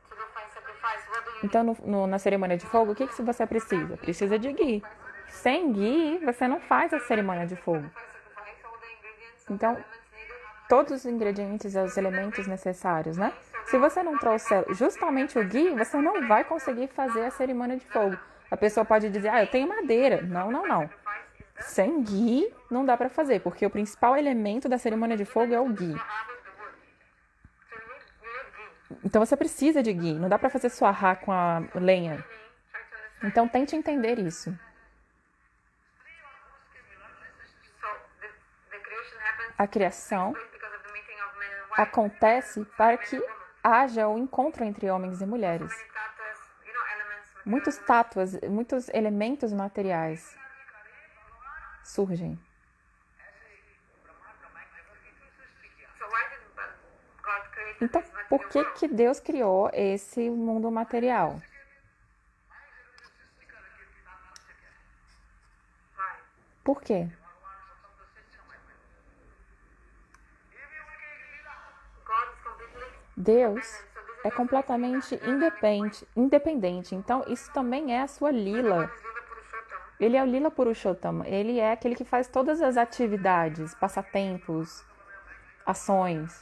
to do fire sacrifice, what do you Então, na cerimônia de fogo, o que você precisa? Precisa de ghee. Sem ghee, você não faz a cerimônia de fogo. sacrifice all the ingredients, Então, elements needed? todos os ingredientes e os elementos necessários, né? Se você não trouxer justamente o ghee, você não vai conseguir fazer a cerimônia de fogo. A pessoa pode dizer, eu tenho madeira. Não, não, não. Sem ghee, não dá para fazer, porque o principal elemento da cerimônia de fogo é o ghee. Harvest the wood. So you need ghee. Então, você precisa de ghee. Não dá para fazer swará com a lenha. Try to understand. Então, tente entender isso. So the creation happens A criação because of the meeting of men and wife. acontece para que haja o encontro entre homens e mulheres. Many tatas, elements. Muitos tátuas, muitos elementos materiais surgem. So why did God create Então, this material por que world? que Deus criou esse mundo material? Why? Por quê? God is completely Deus é completamente independente. Então, isso também é a sua lila. Lila Purushottam. Ele é o Lila Purushottam. Ele é aquele que faz todas as atividades, passatempos, ações.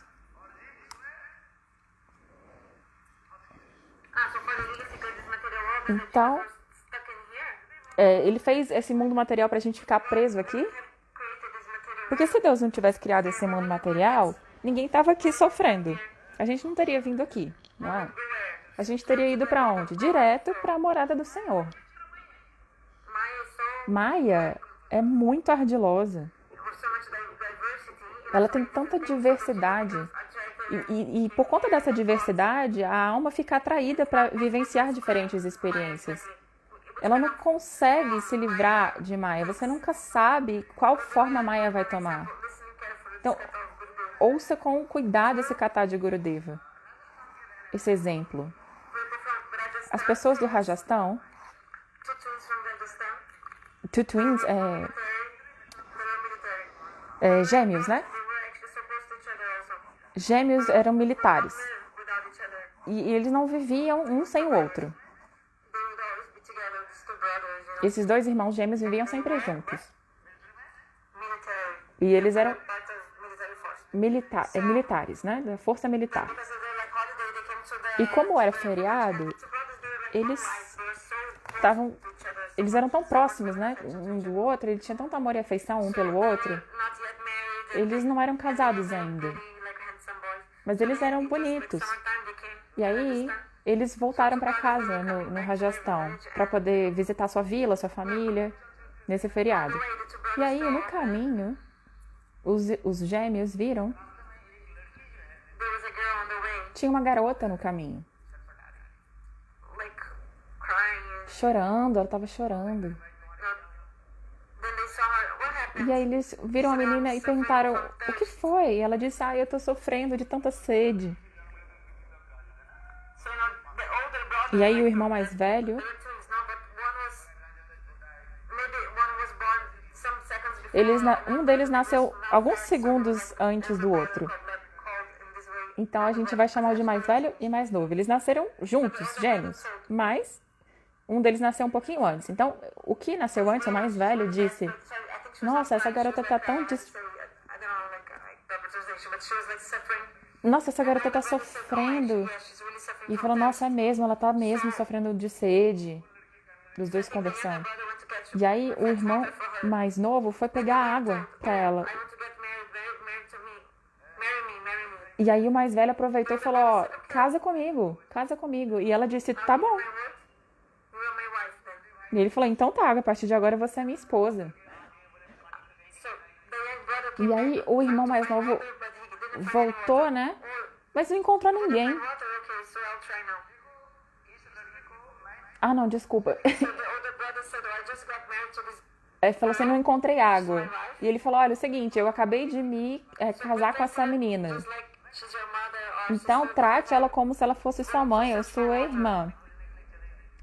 So for the Lila to create this material world, Então, we're stuck in here. ele fez esse mundo material para a gente ficar preso aqui. Have created this material Porque se Deus não tivesse criado esse mundo material, ninguém estava aqui sofrendo. A gente não teria vindo aqui, não é? A gente teria ido para onde? Direto para a morada do Senhor. Maya is so Maia é muito ardilosa. with so much diversity. Ela tem tanta diversidade. E por conta dessa diversidade, a alma fica atraída para vivenciar diferentes experiências. Ela não consegue se livrar de Maia. Você nunca sabe qual forma a Maia vai tomar. Listening carefully. Então, ouça com cuidado esse kata de Gurudeva. Esse exemplo. People from Rajasthan, As pessoas do Rajastão, two twins from Rajasthan, two twins, they were military. gêmeos, né? They were actually supposed to each other also. Gêmeos eram militares. Live without each other. E eles não viviam um sem o outro. They would always be together, these two brothers, Esses dois irmãos gêmeos viviam sempre juntos. military. E eles eram Part of military force. militares, né? Da força militar. Because of their like holiday, they came to the E como era feriado, two brothers. They were like eles lives. They were so close estavam, to each other. eles eram tão próximos, né? Um do outro, eles tinham tanta amor e afeição um pelo outro. Not yet married. Eles não eram casados ainda, Really like handsome boys. mas eles eram bonitos. Summertime they came. E aí eles voltaram para casa no Rajastão para poder visitar sua vila, sua família nesse feriado. The two brothers E aí no caminho os gêmeos viram there was a girl on the way, tinha uma garota no caminho like crying. chorando, ela estava chorando. Then they saw her. What happened? E aí eles viram a menina e perguntaram o que foi? E ela disse: eu tô sofrendo de tanta sede. So the older brother. E aí o irmão mais velho, They were twins, no, but maybe one was born some seconds before. um deles nasceu alguns segundos antes do outro. Called in this way. Então a gente vai chamar de mais velho e mais novo. Eles nasceram juntos, gêmeos, mas um deles nasceu um pouquinho antes. Então, o que nasceu antes, o mais velho, disse: So I think she was nossa, essa garota tá tão I don't know, like proper translation, but she was like suffering. Nossa, essa garota tá sofrendo. Yeah, she's really suffering. E falou: nossa, é mesmo, ela tá mesmo sofrendo de sede. Os dois The conversando. brother went to get E aí o irmão mais novo foi pegar água pra ela. I want to get married to me. Marry me. E aí o mais velho aproveitou e falou: ó, casa comigo, casa comigo. E ela disse: tá bom. You are my wife then. E ele falou: então tá, a partir de agora você é minha esposa. So the young brother came E aí o irmão mais novo but he didn't find voltou, né? Mas não encontrou ninguém. water. Okay, so I'll try now. Ah, não, desculpa. So the older brother said, I just got married to this Ele falou assim, não encontrei água. E ele falou, olha, é o seguinte, eu acabei de me casar com essa menina. Just like she's your mother or Então, sister. trate ela como se ela fosse sua mãe ou sua irmã.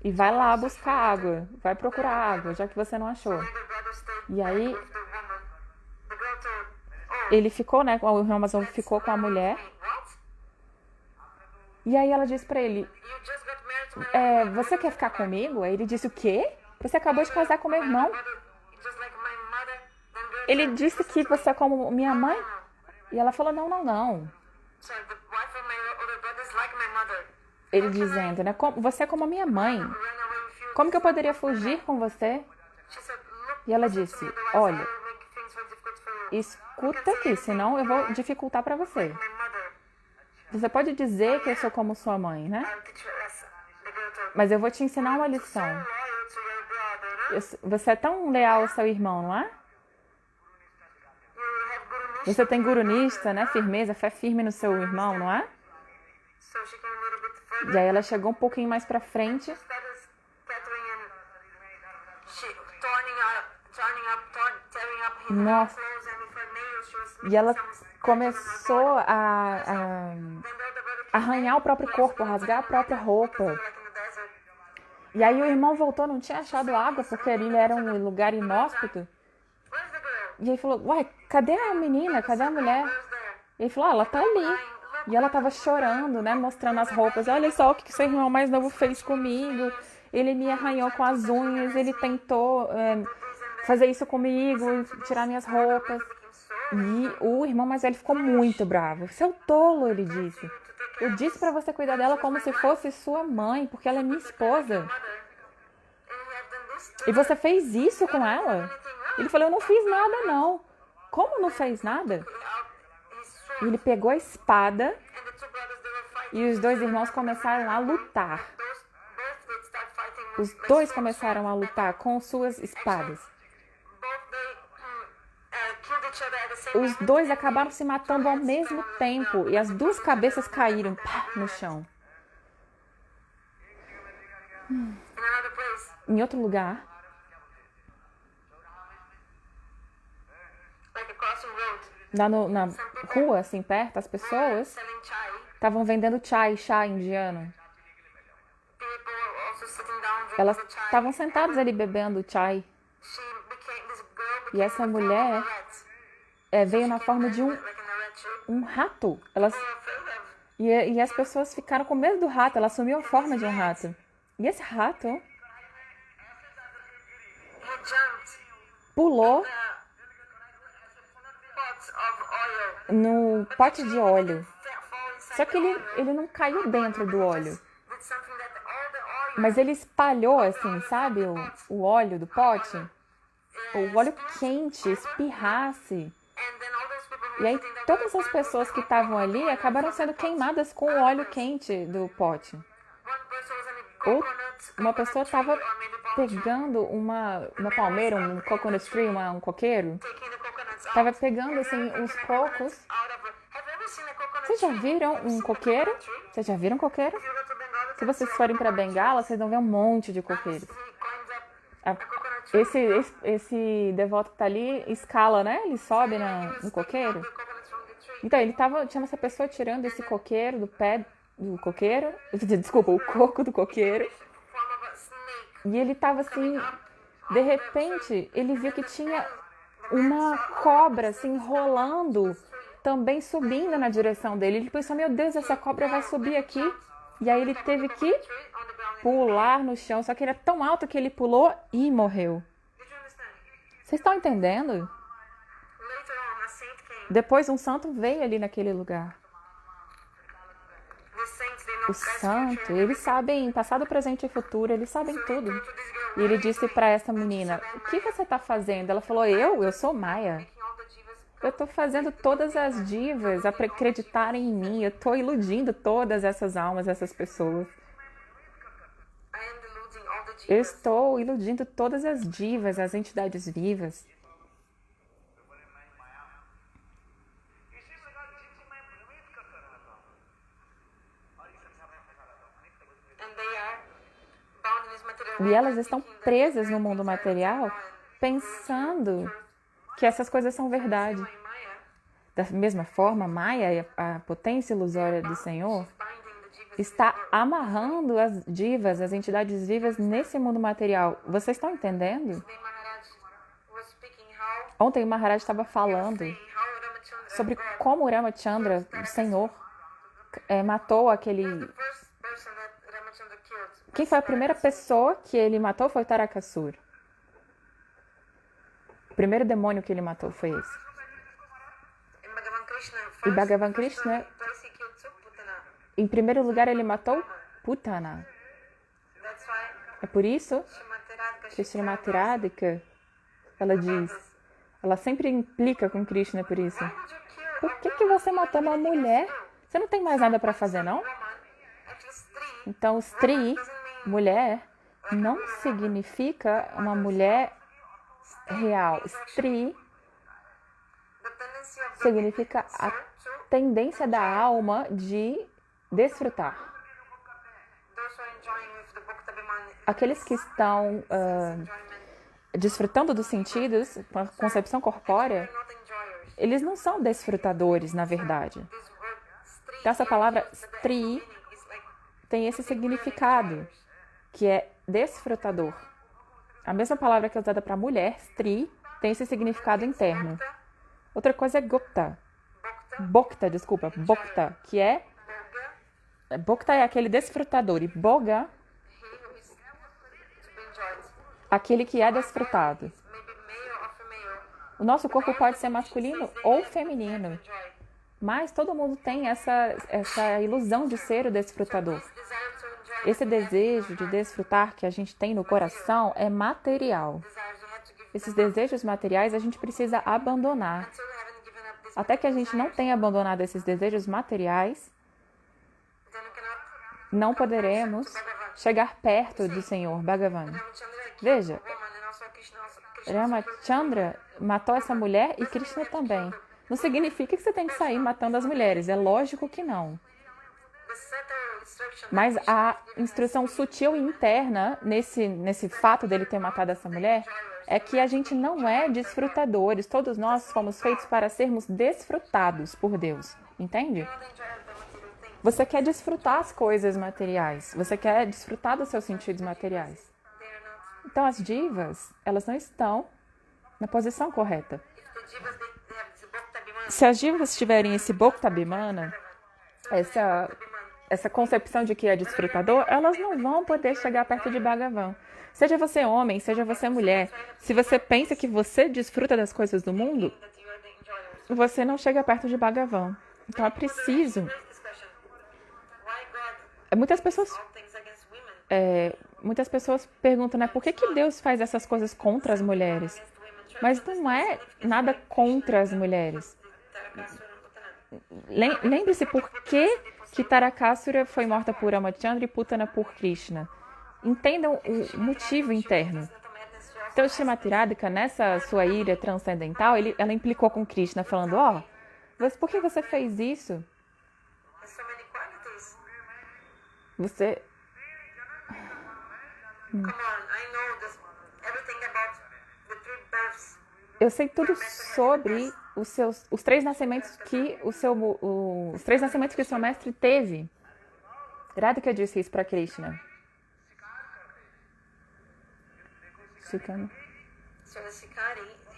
E vai lá buscar água. Vai procurar água, já que você não achou. The brother stayed E aí, with the woman. The girl told, oh, ele ficou, né? O irmão mais novo ficou com a mulher. what? E aí ela disse pra ele, You just got married to my você quer ficar comigo? Aí ele disse, o quê? Você acabou de casar com meu irmão. brother, just like my mother. Then girl Ele said, disse que você é como minha mãe. E ela falou, não, não, não. sorry, the wife of my older brother is like my mother. Ele dizendo, né? Você é como a minha mãe. Ran away with you. Como que eu poderia fugir com você? She said, look, E ela listen to disse, me, otherwise olha, I will make things very difficult for you. escuta aqui, senão eu vou dificultar pra você. My mother, Você pode dizer que eu sou como sua mãe, né? I'll teach you a lesson. The girl told, Mas eu vou te ensinar uma lição. loyal to your brother, no? Você é tão leal ao seu irmão, não é? You have guru nish. Você tem gurunista, né? Firmeza, fé firme no seu irmão, não é? So she came a little bit further. E aí ela chegou um pouquinho mais pra frente. Started scattering and she tearing up his Nossa. clothes and with her nails she was E ela making some começou a Then the other brother arranhar o próprio corpo, rasgar a própria roupa. like in the desert. E aí o irmão voltou, não tinha achado água, porque ali era um lugar inóspito. Where's the girl? E aí falou, uai, cadê a menina? Cadê a mulher? Where's there? E ele falou, ela tá ali. E ela tava chorando, né? Mostrando as roupas. Olha só o que seu irmão mais novo fez comigo. Ele me arranhou com as unhas, ele tentou fazer isso comigo, tirar minhas roupas. E o irmão mais velho ficou muito bravo. Seu tolo, ele disse. Eu disse pra você cuidar dela como se fosse sua mãe, porque ela é minha esposa. And you have done this E você fez isso com ela? Ele falou, eu não fiz nada, não. Como não fez nada? out his sword E ele pegou a espada and the two brothers they were fighting. e os dois irmãos começaram a lutar. Both they start fighting with Os dois começaram a lutar com suas espadas. both they killed each other at the same Os dois acabaram se matando ao mesmo tempo e as duas cabeças caíram pá, no chão. in another place. Em outro lugar, Like across the road. lá na rua, assim, perto, as pessoas Selling chai. estavam vendendo chá indiano. People also sitting down drinking Elas the chai. estavam sentadas ali bebendo chai. This girl E became essa in the form mulher of a rat. veio na forma de Like in a rat shape. um rato. Elas, They were afraid of. e as pessoas ficaram com medo do rato. Ela assumiu a forma de um rato. E esse rato He jumped pulou the pots of oil. no pote de óleo. Fall inside Só que the oil. ele não caiu dentro do óleo. Did something that all the oil Mas ele espalhou, assim, sabe, o óleo do pote? O óleo quente espirrasse. and then all those people who E aí were sitting down todas as pessoas que estavam ali acabaram sendo queimadas com o óleo quente do pote. one person was in a Ou coconut uma pessoa estava tree or maybe palm tree, pegando uma palmeira, um coconut tree, um coqueiro. taking the coconuts out. Estava pegando, assim, os cocos. Out of a, have you ever seen a coconut Vocês já tree? viram um coqueiro? Vocês já viram coqueiro? If you go to Bengala, Se vocês forem para Bengala, vocês vão ver um monte de coqueiros. he climbs up A- a coconut tree. Esse devoto que tá ali escala, né? Ele sobe no coqueiro. The coconuts from the tree. Então, tinha essa pessoa tirando esse coqueiro do pé do coqueiro. Desculpa, o coco do coqueiro. Form of a snake. E ele tava assim, de repente, ele viu que tinha uma cobra assim rolando, também subindo na direção dele. Ele pensou, meu Deus, essa cobra vai subir aqui. E aí ele teve que Tree on the ground. pular no chão, só que ele é tão alto que ele pulou e morreu. Did you understand? Vocês estão entendendo? Later on, a saint came. Depois um santo veio ali naquele lugar. The saints, they know O God's santo, future. eles sabem passado, presente e futuro, eles sabem tudo. To this girl, E ele disse para essa menina, o que você está fazendo? Ela falou, eu sou Maia. making all the divas. Eu estou fazendo todas as divas acreditarem em mim. Eu estou iludindo todas essas almas, essas pessoas. I am deluding all the Eu divas. estou iludindo todas as divas, as entidades vivas. And they are bound in this material E world elas by estão thinking that presas no things mundo are material, fine. pensando que essas coisas são verdade. Da mesma forma, Maya, a potência ilusória do Senhor, está amarrando as divas, as entidades vivas nesse mundo material. Vocês estão entendendo? Ontem o Maharaj estava falando sobre como o Ramachandra, o Senhor, matou aquele... Quem foi a primeira pessoa que ele matou foi o Tarakasura. O primeiro demônio que ele matou foi esse. E Bhagavan Krishna, em primeiro lugar, ele matou Putana. É por isso que Srimati Radhika, ela diz, ela sempre implica com Krishna por isso. Por que você matou uma mulher? Você não tem mais nada para fazer, não? Então, Stri, mulher, não significa uma mulher real. Stri significa a tendência da alma de desfrutar. Aqueles que estão desfrutando dos sentidos, com a concepção corpórea, eles não são desfrutadores, na verdade. Então, essa palavra Stri tem esse significado, que é desfrutador. A mesma palavra que é usada para mulher, Stri, tem esse significado interno. Outra coisa é Bhokta, que é... Bhokta é aquele desfrutador, e Bhoga, aquele que é desfrutado. O nosso corpo pode ser masculino ou feminino, mas todo mundo tem essa ilusão de ser o desfrutador. Esse desejo de desfrutar que a gente tem no coração é material. Esses desejos materiais a gente precisa abandonar. Até que a gente não tenha abandonado esses desejos materiais, não poderemos chegar perto do Senhor Bhagavan. Veja, Ramachandra matou essa mulher e Krishna também. Não significa que você tem que sair matando as mulheres, é lógico que não. Mas a instrução sutil e interna nesse fato dele ter matado essa mulher é que a gente não é desfrutadores. Todos nós fomos feitos para sermos desfrutados por Deus. Entende? Você quer desfrutar as coisas materiais. Você quer desfrutar dos seus sentidos materiais. Então, as divas, elas não estão na posição correta. Se as divas tiverem esse Bhoktabhimana, essa concepção de que é desfrutador, elas não vão poder chegar perto de Bhagavan. Seja você homem, seja você mulher, se você pensa que você desfruta das coisas do mundo, você não chega perto de Bhagavan. Então é preciso. Muitas pessoas perguntam, né, por que Deus faz essas coisas contra as mulheres? Mas não é nada contra as mulheres. Lembre-se por que Tarakasura foi morta por Ramachandra e Putana por Krishna. Entendam o motivo interno. Então, Srimati Radhika, nessa sua ira transcendental, ela implicou com Krishna, falando, mas por que você fez isso? Você... Eu sei tudo sobre os três nascimentos que o seu mestre teve. Radhika disse isso para Krishna.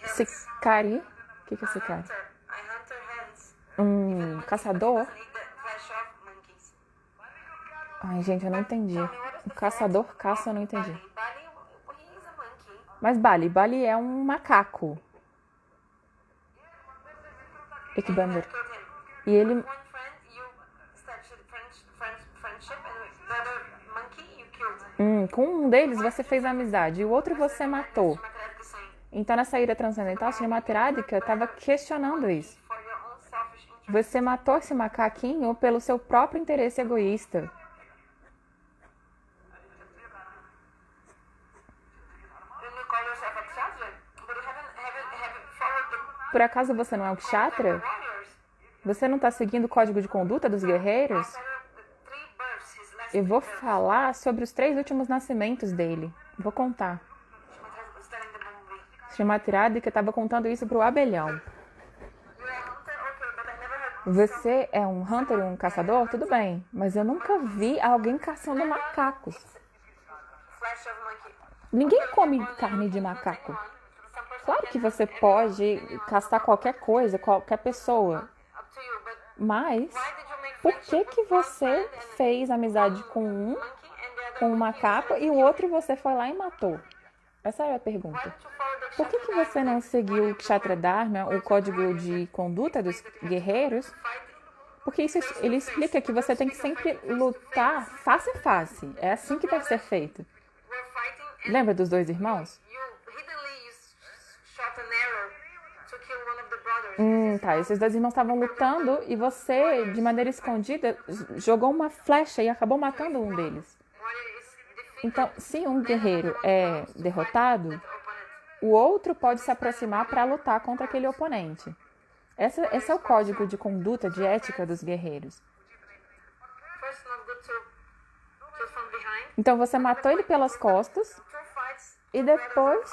Sikari? O que é Sikari? Caçador? Ai, gente, eu não entendi. Um caçador caça, eu não entendi. Mas Bali é um macaco. Ekbander. E ele... com um deles você fez amizade e o outro você matou. Então, nessa ira transcendental, Srimati Radhika estava questionando isso. Você matou esse macaquinho pelo seu próprio interesse egoísta. Por acaso você não é um kshatriya? Você não está seguindo o código de conduta dos guerreiros? Eu vou falar sobre os 3 últimos nascimentos dele. Vou contar. Shimatiradi que estava contando isso para o abelhão. You're a hunter? Okay, but I never heard Você é um hunter, um caçador? Tudo bem, mas eu nunca vi alguém caçando macacos. flesh of monkey. Ninguém come carne de macaco. Some person Claro que você pode caçar qualquer coisa, qualquer pessoa, up to you, but mas why did you make por friendship que with você one friend and fez amizade com um, monkey and the other com um monkey macaco is e o outro você foi lá e matou? Essa é a why pergunta. don't you follow the Por que você não seguiu o Kshatriya Dharma, o código de conduta dos guerreiros? fight Porque isso ele explica que você tem que sempre lutar face a face. É assim que deve ser feito. were fighting and Lembra dos dois irmãos? you shot an arrow to kill one of the brothers. Tá. Esses dois irmãos estavam lutando e você, de maneira escondida, jogou uma flecha e acabou matando um deles. Warrior is defeated Então, se um guerreiro é derrotado, opponent. o outro pode se aproximar para lutar contra aquele oponente. Esse é o código de conduta, de ética dos guerreiros. First, not good to kill from behind. Então, você matou ele pelas costas Two fights. e depois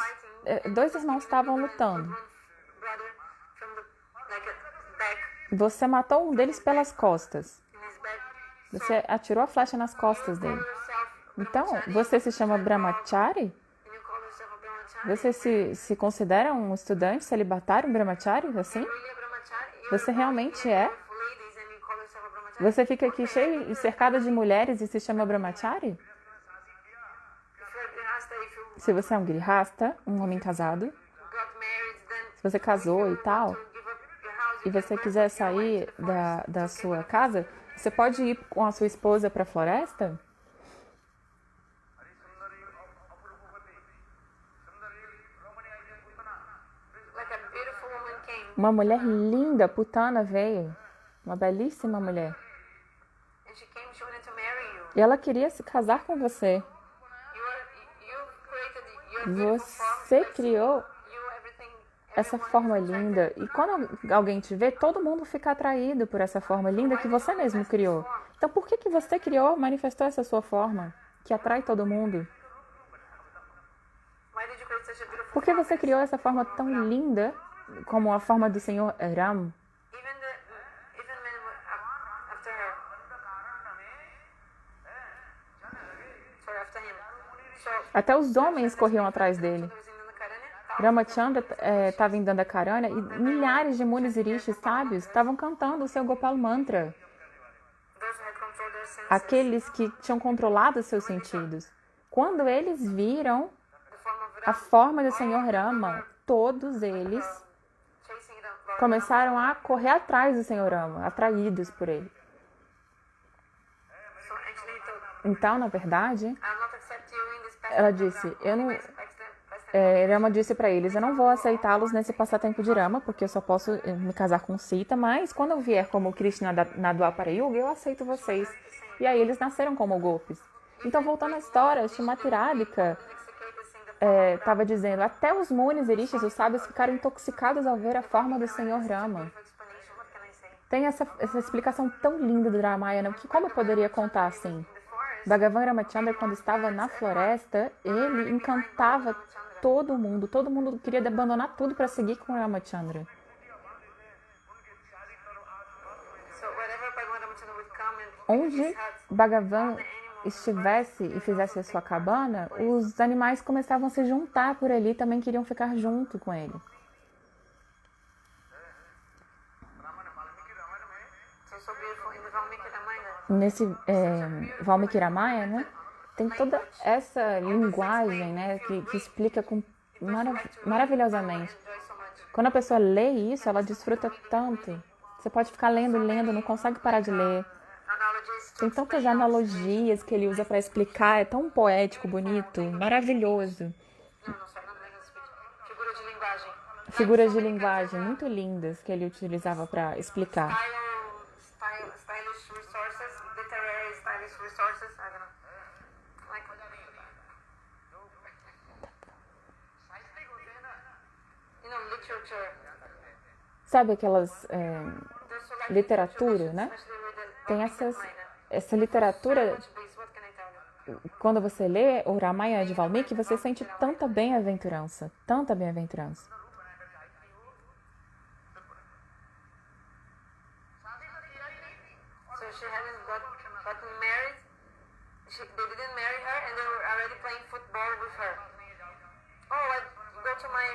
dois irmãos estavam lutando. One brother from the back Você matou um deles pelas costas. in his back. Você atirou a flecha nas costas dele. Yourself Então, você se chama Brahmachari? and you call yourself a brahmachari. Você se considera um estudante celibatário, um brahmachari, assim? Really a brahmachari? Você realmente é? With ladies and you call yourself a brahmachari. Você fica aqui cheio, cercado de mulheres e se chama brahmachari? If you're a grihasta, if you Se você é um grihasta, um homem casado, got married, then se você casou e tal, to give up your house, e você quiser sair da sua casa, você pode ir com a sua esposa para a floresta? like a beautiful woman came Uma mulher linda, putana, veio. Uma belíssima mulher. and she wanted to marry you. E ela queria se casar com você. You created your beautiful form. Você criou You everything. essa forma linda. E quando alguém te vê, todo mundo fica atraído por essa forma linda que você mesmo criou. Então, por que você criou, manifestou essa sua forma, que atrai todo mundo? Why did you create such a beautiful Por que você criou essa forma tão linda, como a forma do Senhor Ram? even men after her? Sorry, after him. So Até os homens corriam atrás dele. there was in the Karanya. Ramachandra estava em Dandakaranya e milhares de munis e rishis sábios estavam cantando o seu Gopal Mantra. Those who had controlled their senses. Aqueles que tinham controlado os seus sentidos. Quando eles viram The form of a Ram forma do Senhor Rama, todos eles chasing the Lord. começaram a correr atrás do Senhor Rama, atraídos por ele. So actually he told, Então, na verdade, I'll not accept you in this ela passion disse, program. eu não, Only pastime. Rama disse para eles, eu não vou aceitá-los nesse passatempo de Rama, porque eu só posso me casar com Sita, mas quando eu vier como Krishna na Dwapara Yuga, eu aceito vocês. E aí eles nasceram como golpes. Então, voltando à história, Shrimati Radhika estava dizendo, até os munis e rishis, os sábios, ficaram intoxicados ao ver a forma do Senhor Rama. Explanation, what can I say? Tem essa explicação tão linda do Ramayana, que como eu poderia contar assim? The forest. Bhagavan Ramachandra, quando estava na floresta, ele encantava todo mundo queria abandonar tudo para seguir com Ramachandra. So wherever Bhagavan Ramachandra would come and Onde his hut, Bhagavan estivesse e fizesse a sua cabana, os animais começavam a se juntar por ali, também queriam ficar junto com ele. so beautiful in the Valmiki Ramayana. Nesse Valmiki Ramayana, tem toda essa linguagem, né, que explica maravilhosamente. Enjoy so much. Quando a pessoa lê isso, ela desfruta tanto. Você pode ficar lendo, não consegue parar de ler. Analogies to Tem tantas analogias que ele usa para explicar, é tão poético, bonito, maravilhoso. não, sorry, não lembro speech. Figura de linguagem. Figuras de linguagem muito lindas que ele utilizava para explicar. Stylish resources, literary stylish resources, I don't know. Like, literature. Sabe aquelas There's so like literatura, né? especially with the Tem Valmiki Ramayana. essa literatura Much bliss, what can I tell you? quando você lê o Ramayana de Valmiki, você sente tanta bem-aventurança, tanta bem-aventurança. So she hadn't gotten married. They didn't marry her, and they were already playing football with her. Oh, go to my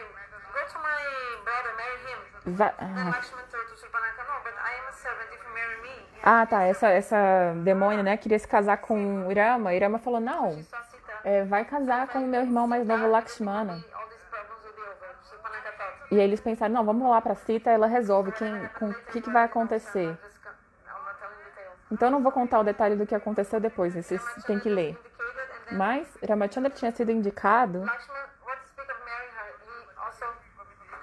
brother, marry him. Then Lakshman told to Surpanaka, no, but I am a servant. If you marry me. Ah, tá. Essa demônia, né, queria se casar com Irama. Irama falou, não, She saw Sita. vai casar com o meu irmão mais novo, Lakshmana. All these problems will be over. Surpanaka thought. E aí eles pensaram, não, vamos lá pra Sita, ela resolve o que vai acontecer. I'm not telling details. Então eu não vou contar o detalhe do que aconteceu depois, vocês têm que ler. Indicated, and then Mas Ramachandra tinha sido indicado. Lakshman, what to speak of marrying her, he also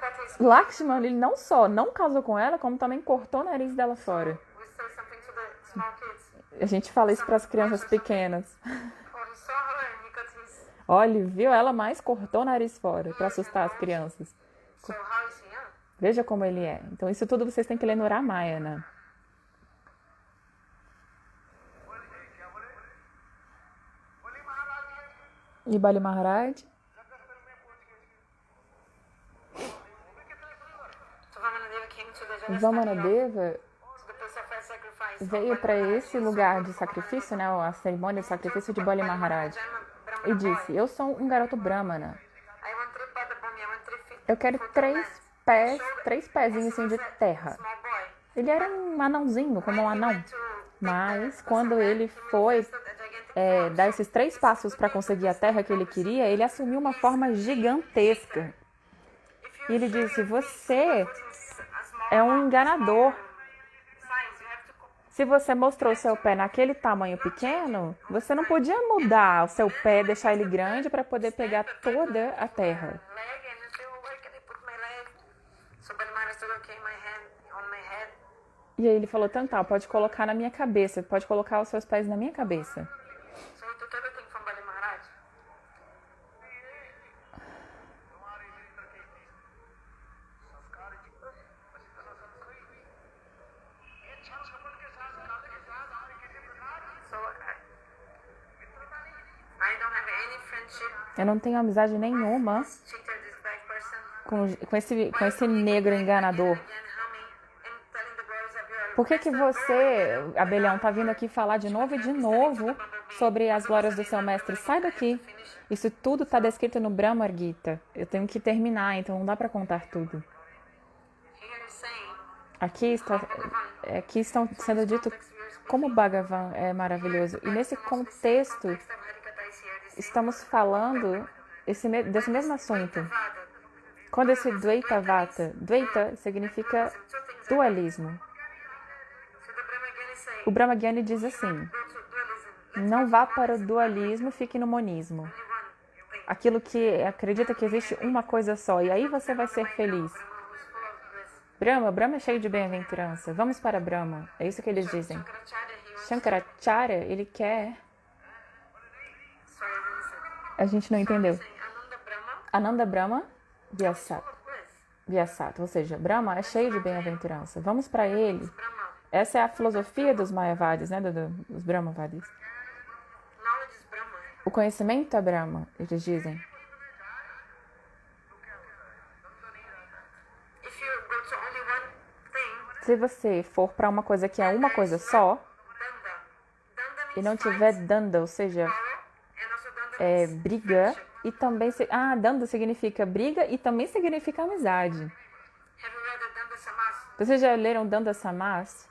cut his. Lakshmana, ele não só não casou com ela, como também cortou o nariz dela fora. We say something to the small kids. A gente fala isso para as crianças pequenas. Oh, he saw her and he cut his. Olha, ele viu ela, mas cortou o nariz fora para assustar as crianças. So how is he? Huh? Veja como ele é. Então isso tudo vocês têm que ler no Ramayana. E Bali Maharaj? So Vamanadeva came to the Janastani, Vamanadeva to the place of sacrifice. veio para esse lugar de sacrifício, né, a cerimônia de sacrifício de Bali Maharaj, e disse, eu sou um garoto brahmana. I want 3 padabhumi, I want 3 feet. Eu quero 3 pezinhos assim de terra. Small boy. Ele era um anãozinho, como um anão. Mas quando ele foi dar esses 3 passos para conseguir a terra que ele queria, ele assumiu uma forma gigantesca. E ele disse, você é um enganador. Se você mostrou o seu pé naquele tamanho pequeno, você não podia mudar o seu pé, deixar ele grande para poder pegar toda a terra. Leg, and you say, oh, where can I put my leg? So Bali Maharaj said, okay, my hand on my head. E aí ele falou, tá, pode colocar na minha cabeça, pode colocar os seus pés na minha cabeça. So he took everything from Bali Maharaj. So I don't have any friendship. Eu não tenho amizade nenhuma Cheater, this bad person. com esse negro enganador. Again, humming and telling the glories of your. Por que você, Abelhão, tá vindo aqui falar de novo sobre as glórias do seu mestre? Sai daqui. Isso tudo está descrito no Brahma Gita. Eu tenho que terminar, então não dá para contar tudo. Here is saying, Aqui estão sendo dito como o Bhagavan é maravilhoso. E nesse contexto, text of Harikata is here. This estamos falando desse mesmo assunto. Vada. Quando esse Dvaita Vata, Dvaita significa dualismo. So the Brahma again is saying, O Brahma Gyani diz assim, go to dualism. não vá para o dualismo, fique no monismo. Only one thing. Aquilo que acredita que existe uma coisa só, e aí você vai ser feliz. Brahma who's full of bliss. Brahma é cheio de bem-aventurança. Vamos para Brahma. É isso que eles dizem. Shankaracharya, he wants. Shankaracharya, ele quer... Sorry, I didn't say. A gente não entendeu. Saying Ananda Brahma, Ananda Brahma, Vyasat. full of bliss. Vyasat, ou seja, Brahma é cheio de bem-aventurança. Vamos para ele. Brahma. Essa é a filosofia dos Mayavadis, né? Dos Brahmavadis. Knowledge is Brahma. O conhecimento é Brahma, eles dizem. If you go to only one thing, Se você for para uma coisa que é uma coisa só, Danda. Danda e means não tiver danda, ou seja, quarrel, and also Danda means briga, e também... danda significa briga e também significa amizade. Have you read the Danda Samas? Vocês já leram Danda Samas?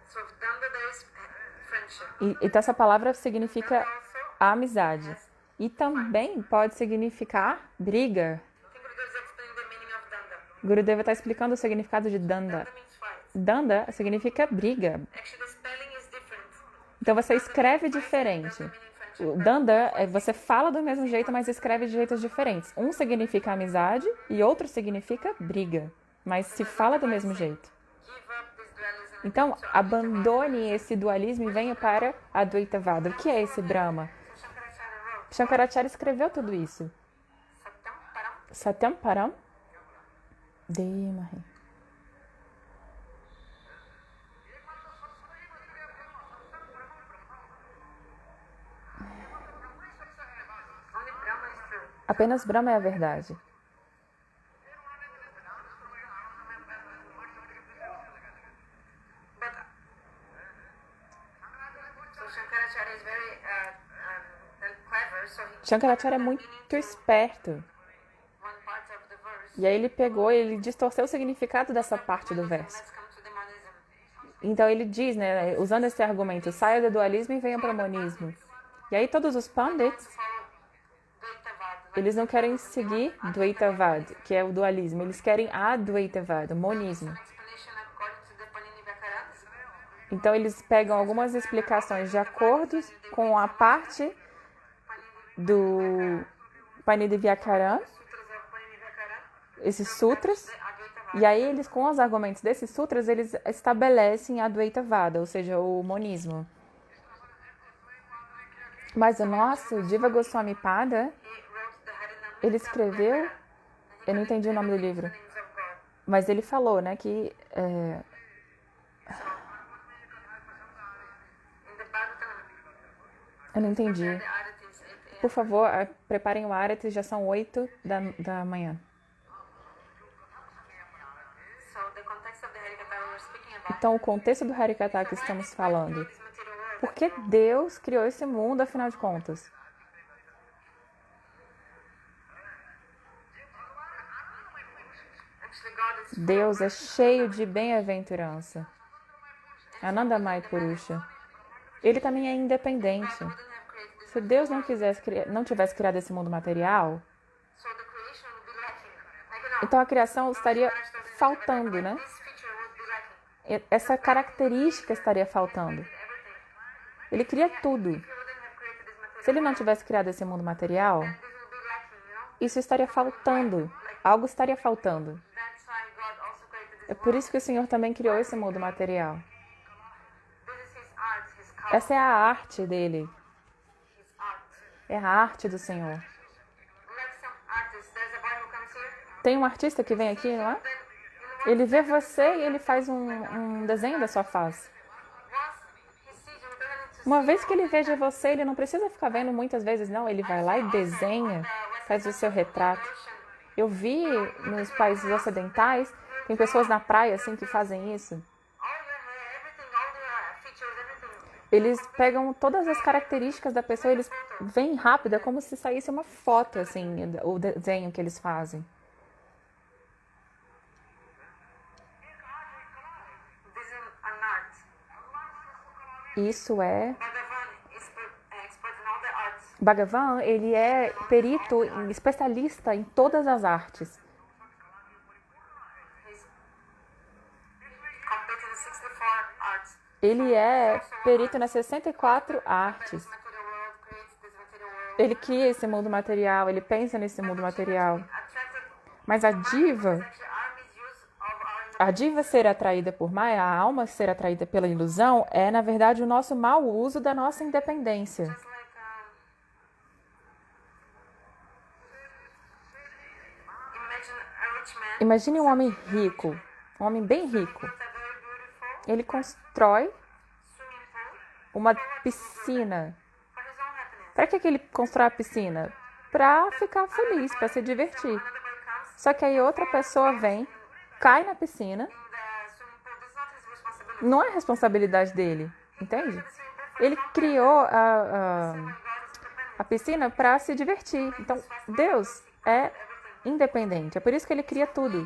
So Danda there is friendship. Então essa palavra significa Also, a amizade. E também pode significar briga. I think Guru is explaining the meaning of Danda. Gurudeva está explicando o significado de danda. Danda means fight. Danda significa briga. Actually, the spelling is different. Então você escreve diferente. Meaning friendship. O danda, você fala do mesmo jeito, mas escreve de jeitos diferentes. Um significa amizade e outro significa briga. Mas se fala do mesmo jeito. Give up this dualism. Então, abandone esse dualismo e venha para a Advaitavada. O que é esse Brahma? So Shankaracharya wrote, Shankaracharya escreveu tudo isso. Satyam Param. Satyam Param Demahi. Apenas Brahma é a verdade. Shankaracharya é muito esperto. E aí ele pegou, ele distorceu o significado dessa parte do verso. Então ele diz, né, usando esse argumento, saia do dualismo e venha para o monismo. E aí todos os pandits, eles não querem seguir Dvaitavad, que é o dualismo. Eles querem Advaitavad, o monismo. Então eles pegam algumas explicações de acordo com a parte do Panini Vyakaran, esses sutras, e aí eles, com os argumentos desses sutras, eles estabelecem a Advaitavada, ou seja, o monismo. Mas o nosso Jiva Goswami Pada, ele escreveu, eu não entendi o nome do livro, mas ele falou, né, que eu não entendi. Por favor, preparem o Arati, já são 8 da manhã. Então, o contexto do Harikatha que estamos falando. Por que Deus criou esse mundo, afinal de contas? Deus é cheio de bem-aventurança. Anandamai Purusha. Ele também é independente. Se Deus não tivesse criado esse mundo material, então a criação estaria faltando, né? Essa característica estaria faltando. Ele cria tudo. Se ele não tivesse criado esse mundo material, isso estaria faltando. Algo estaria faltando. É por isso que o Senhor também criou esse mundo material. Essa é a arte dele. É a arte do Senhor. Tem um artista que vem aqui, não é? Ele vê você e ele faz um desenho da sua face. Uma vez que ele veja você, ele não precisa ficar vendo muitas vezes, não. Ele vai lá e desenha, faz o seu retrato. Eu vi nos países ocidentais, tem pessoas na praia assim que fazem isso. Eles pegam todas as características da pessoa, eles veem rápido, é como se saísse uma foto, assim, o desenho que eles fazem. Isso é... Bhagavan, ele é perito, especialista em todas as artes. Ele é perito nas 64 artes. Ele cria esse mundo material, ele pensa nesse mundo material. Mas a diva ser atraída por Maya, a alma ser atraída pela ilusão, é, na verdade, o nosso mau uso da nossa independência. Imagine um homem rico, um homem bem rico. Ele constrói uma piscina. Para que ele constrói a piscina? Para ficar feliz, para se divertir. Só que aí outra pessoa vem, cai na piscina. Não é responsabilidade dele, entende? Ele criou a piscina para se divertir. Então, Deus é independente. É por isso que ele cria tudo.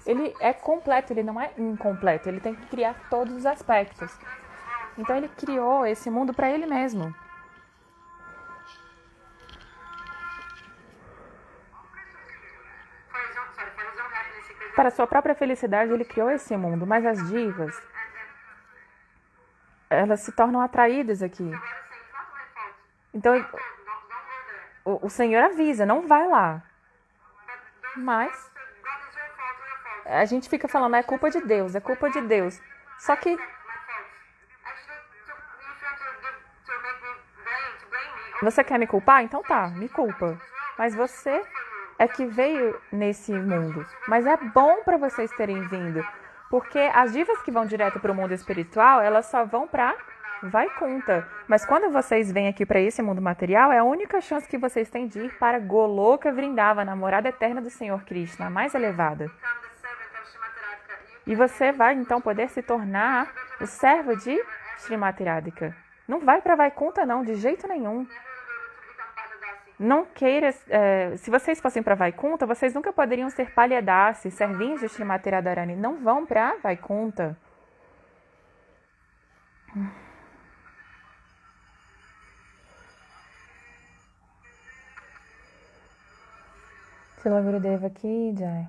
Ele é completo, ele não é incompleto. Ele tem que criar todos os aspectos. Então, ele criou esse mundo para ele mesmo. Para a sua própria felicidade, ele criou esse mundo. Mas as divas, elas se tornam atraídas aqui. Então, o Senhor avisa, não vai lá. Mas a gente fica falando, é culpa de Deus, é culpa de Deus. Só que você quer me culpar? Então tá, me culpa. Mas você é que veio nesse mundo. Mas é bom para vocês terem vindo. Porque as divas que vão direto para o mundo espiritual, elas só vão para Vaikunta. Mas quando vocês vêm aqui para esse mundo material, é a única chance que vocês têm de ir para Goloka Vrindavana, a morada eterna do Senhor Krishna, a mais elevada. Become the servant of Srimati Radhika. E você vai então poder se tornar o servo de Srimati Radhika. Não vai para Vaikunta não, de jeito nenhum. Never will be able to become Padadasi. Não queira, se vocês fossem para Vaikunta, vocês nunca poderiam ser Palyadasi, servinhos de Srimati Radharani. Não vão para Vaikunta. Srila Gurudeva Ki Jai.